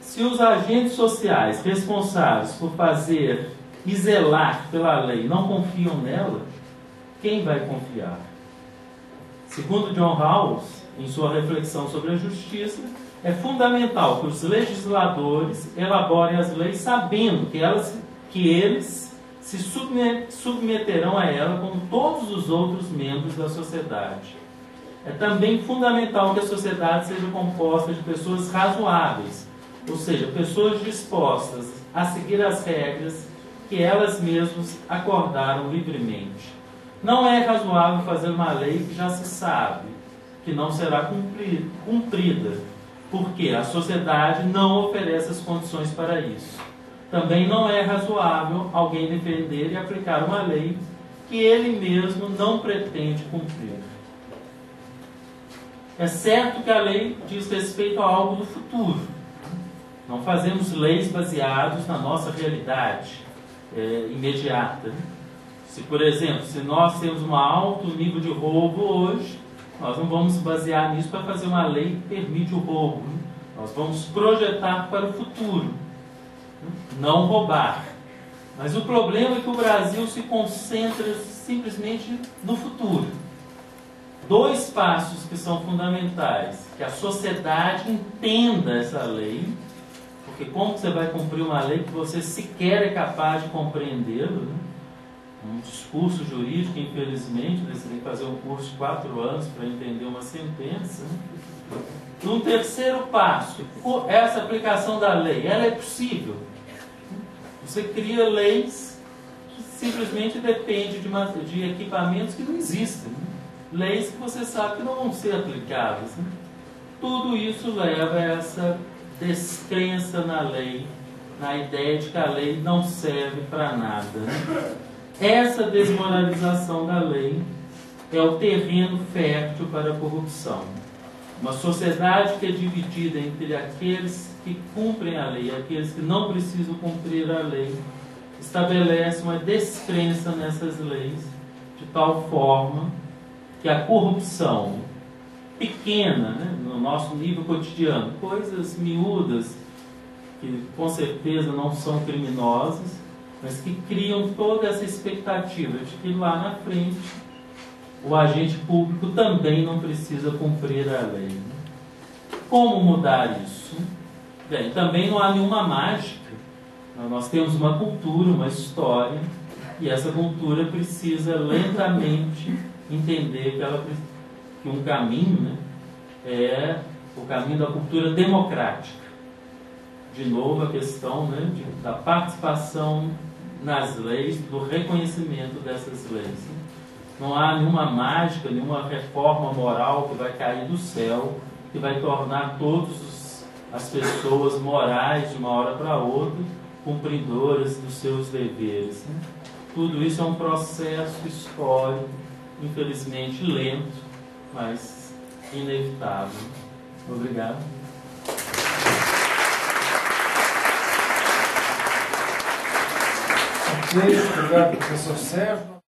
Se os agentes sociais responsáveis por fazer e zelar pela lei não confiam nela, quem vai confiar? Segundo John Rawls, em sua reflexão sobre a justiça, é fundamental que os legisladores elaborem as leis sabendo que eles se submeterão a ela como todos os outros membros da sociedade. É também fundamental que a sociedade seja composta de pessoas razoáveis, ou seja, pessoas dispostas a seguir as regras que elas mesmas acordaram livremente. Não é razoável fazer uma lei que já se sabe que não será cumprida, porque a sociedade não oferece as condições para isso. Também não é razoável alguém defender e aplicar uma lei que ele mesmo não pretende cumprir. É certo que a lei diz respeito a algo do futuro. Não fazemos leis baseadas na nossa realidade imediata. Se, por exemplo, se nós temos um alto nível de roubo hoje, nós não vamos basear nisso para fazer uma lei que permite o roubo. Nós vamos projetar para o futuro, não roubar. Mas o problema é que o Brasil se concentra simplesmente no futuro. Dois passos que são fundamentais: que a sociedade entenda essa lei, porque como você vai cumprir uma lei que você sequer é capaz de compreendê-lo, né? Um discurso jurídico, infelizmente, você tem que fazer um curso de 4 anos para entender uma sentença. Um terceiro passo, essa aplicação da lei, ela é possível. Você cria leis que simplesmente dependem de equipamentos que não existem, né? Leis que você sabe que não vão ser aplicáveis, né? Tudo isso leva a essa descrença na lei, na ideia de que a lei não serve para nada, né? Essa desmoralização da lei é o terreno fértil para a corrupção. Uma sociedade que é dividida entre aqueles que cumprem a lei e aqueles que não precisam cumprir a lei, estabelece uma descrença nessas leis, de tal forma que a corrupção pequena, né, no nosso nível cotidiano, coisas miúdas, que com certeza não são criminosas, mas que criam toda essa expectativa de que lá na frente o agente público também não precisa cumprir a lei. Como mudar isso? Bem, também não há nenhuma mágica. Nós temos uma cultura, uma história, e essa cultura precisa lentamente entender que um caminho, né, é o caminho da cultura democrática. De novo, a questão, né, da participação nas leis, do reconhecimento dessas leis. Não há nenhuma mágica, nenhuma reforma moral que vai cair do céu, que vai tornar todas as pessoas morais de uma hora para outra, cumpridoras dos seus deveres, né? Tudo isso é um processo histórico, infelizmente lento, mas inevitável. Obrigado. Obrigado, professor Sérgio.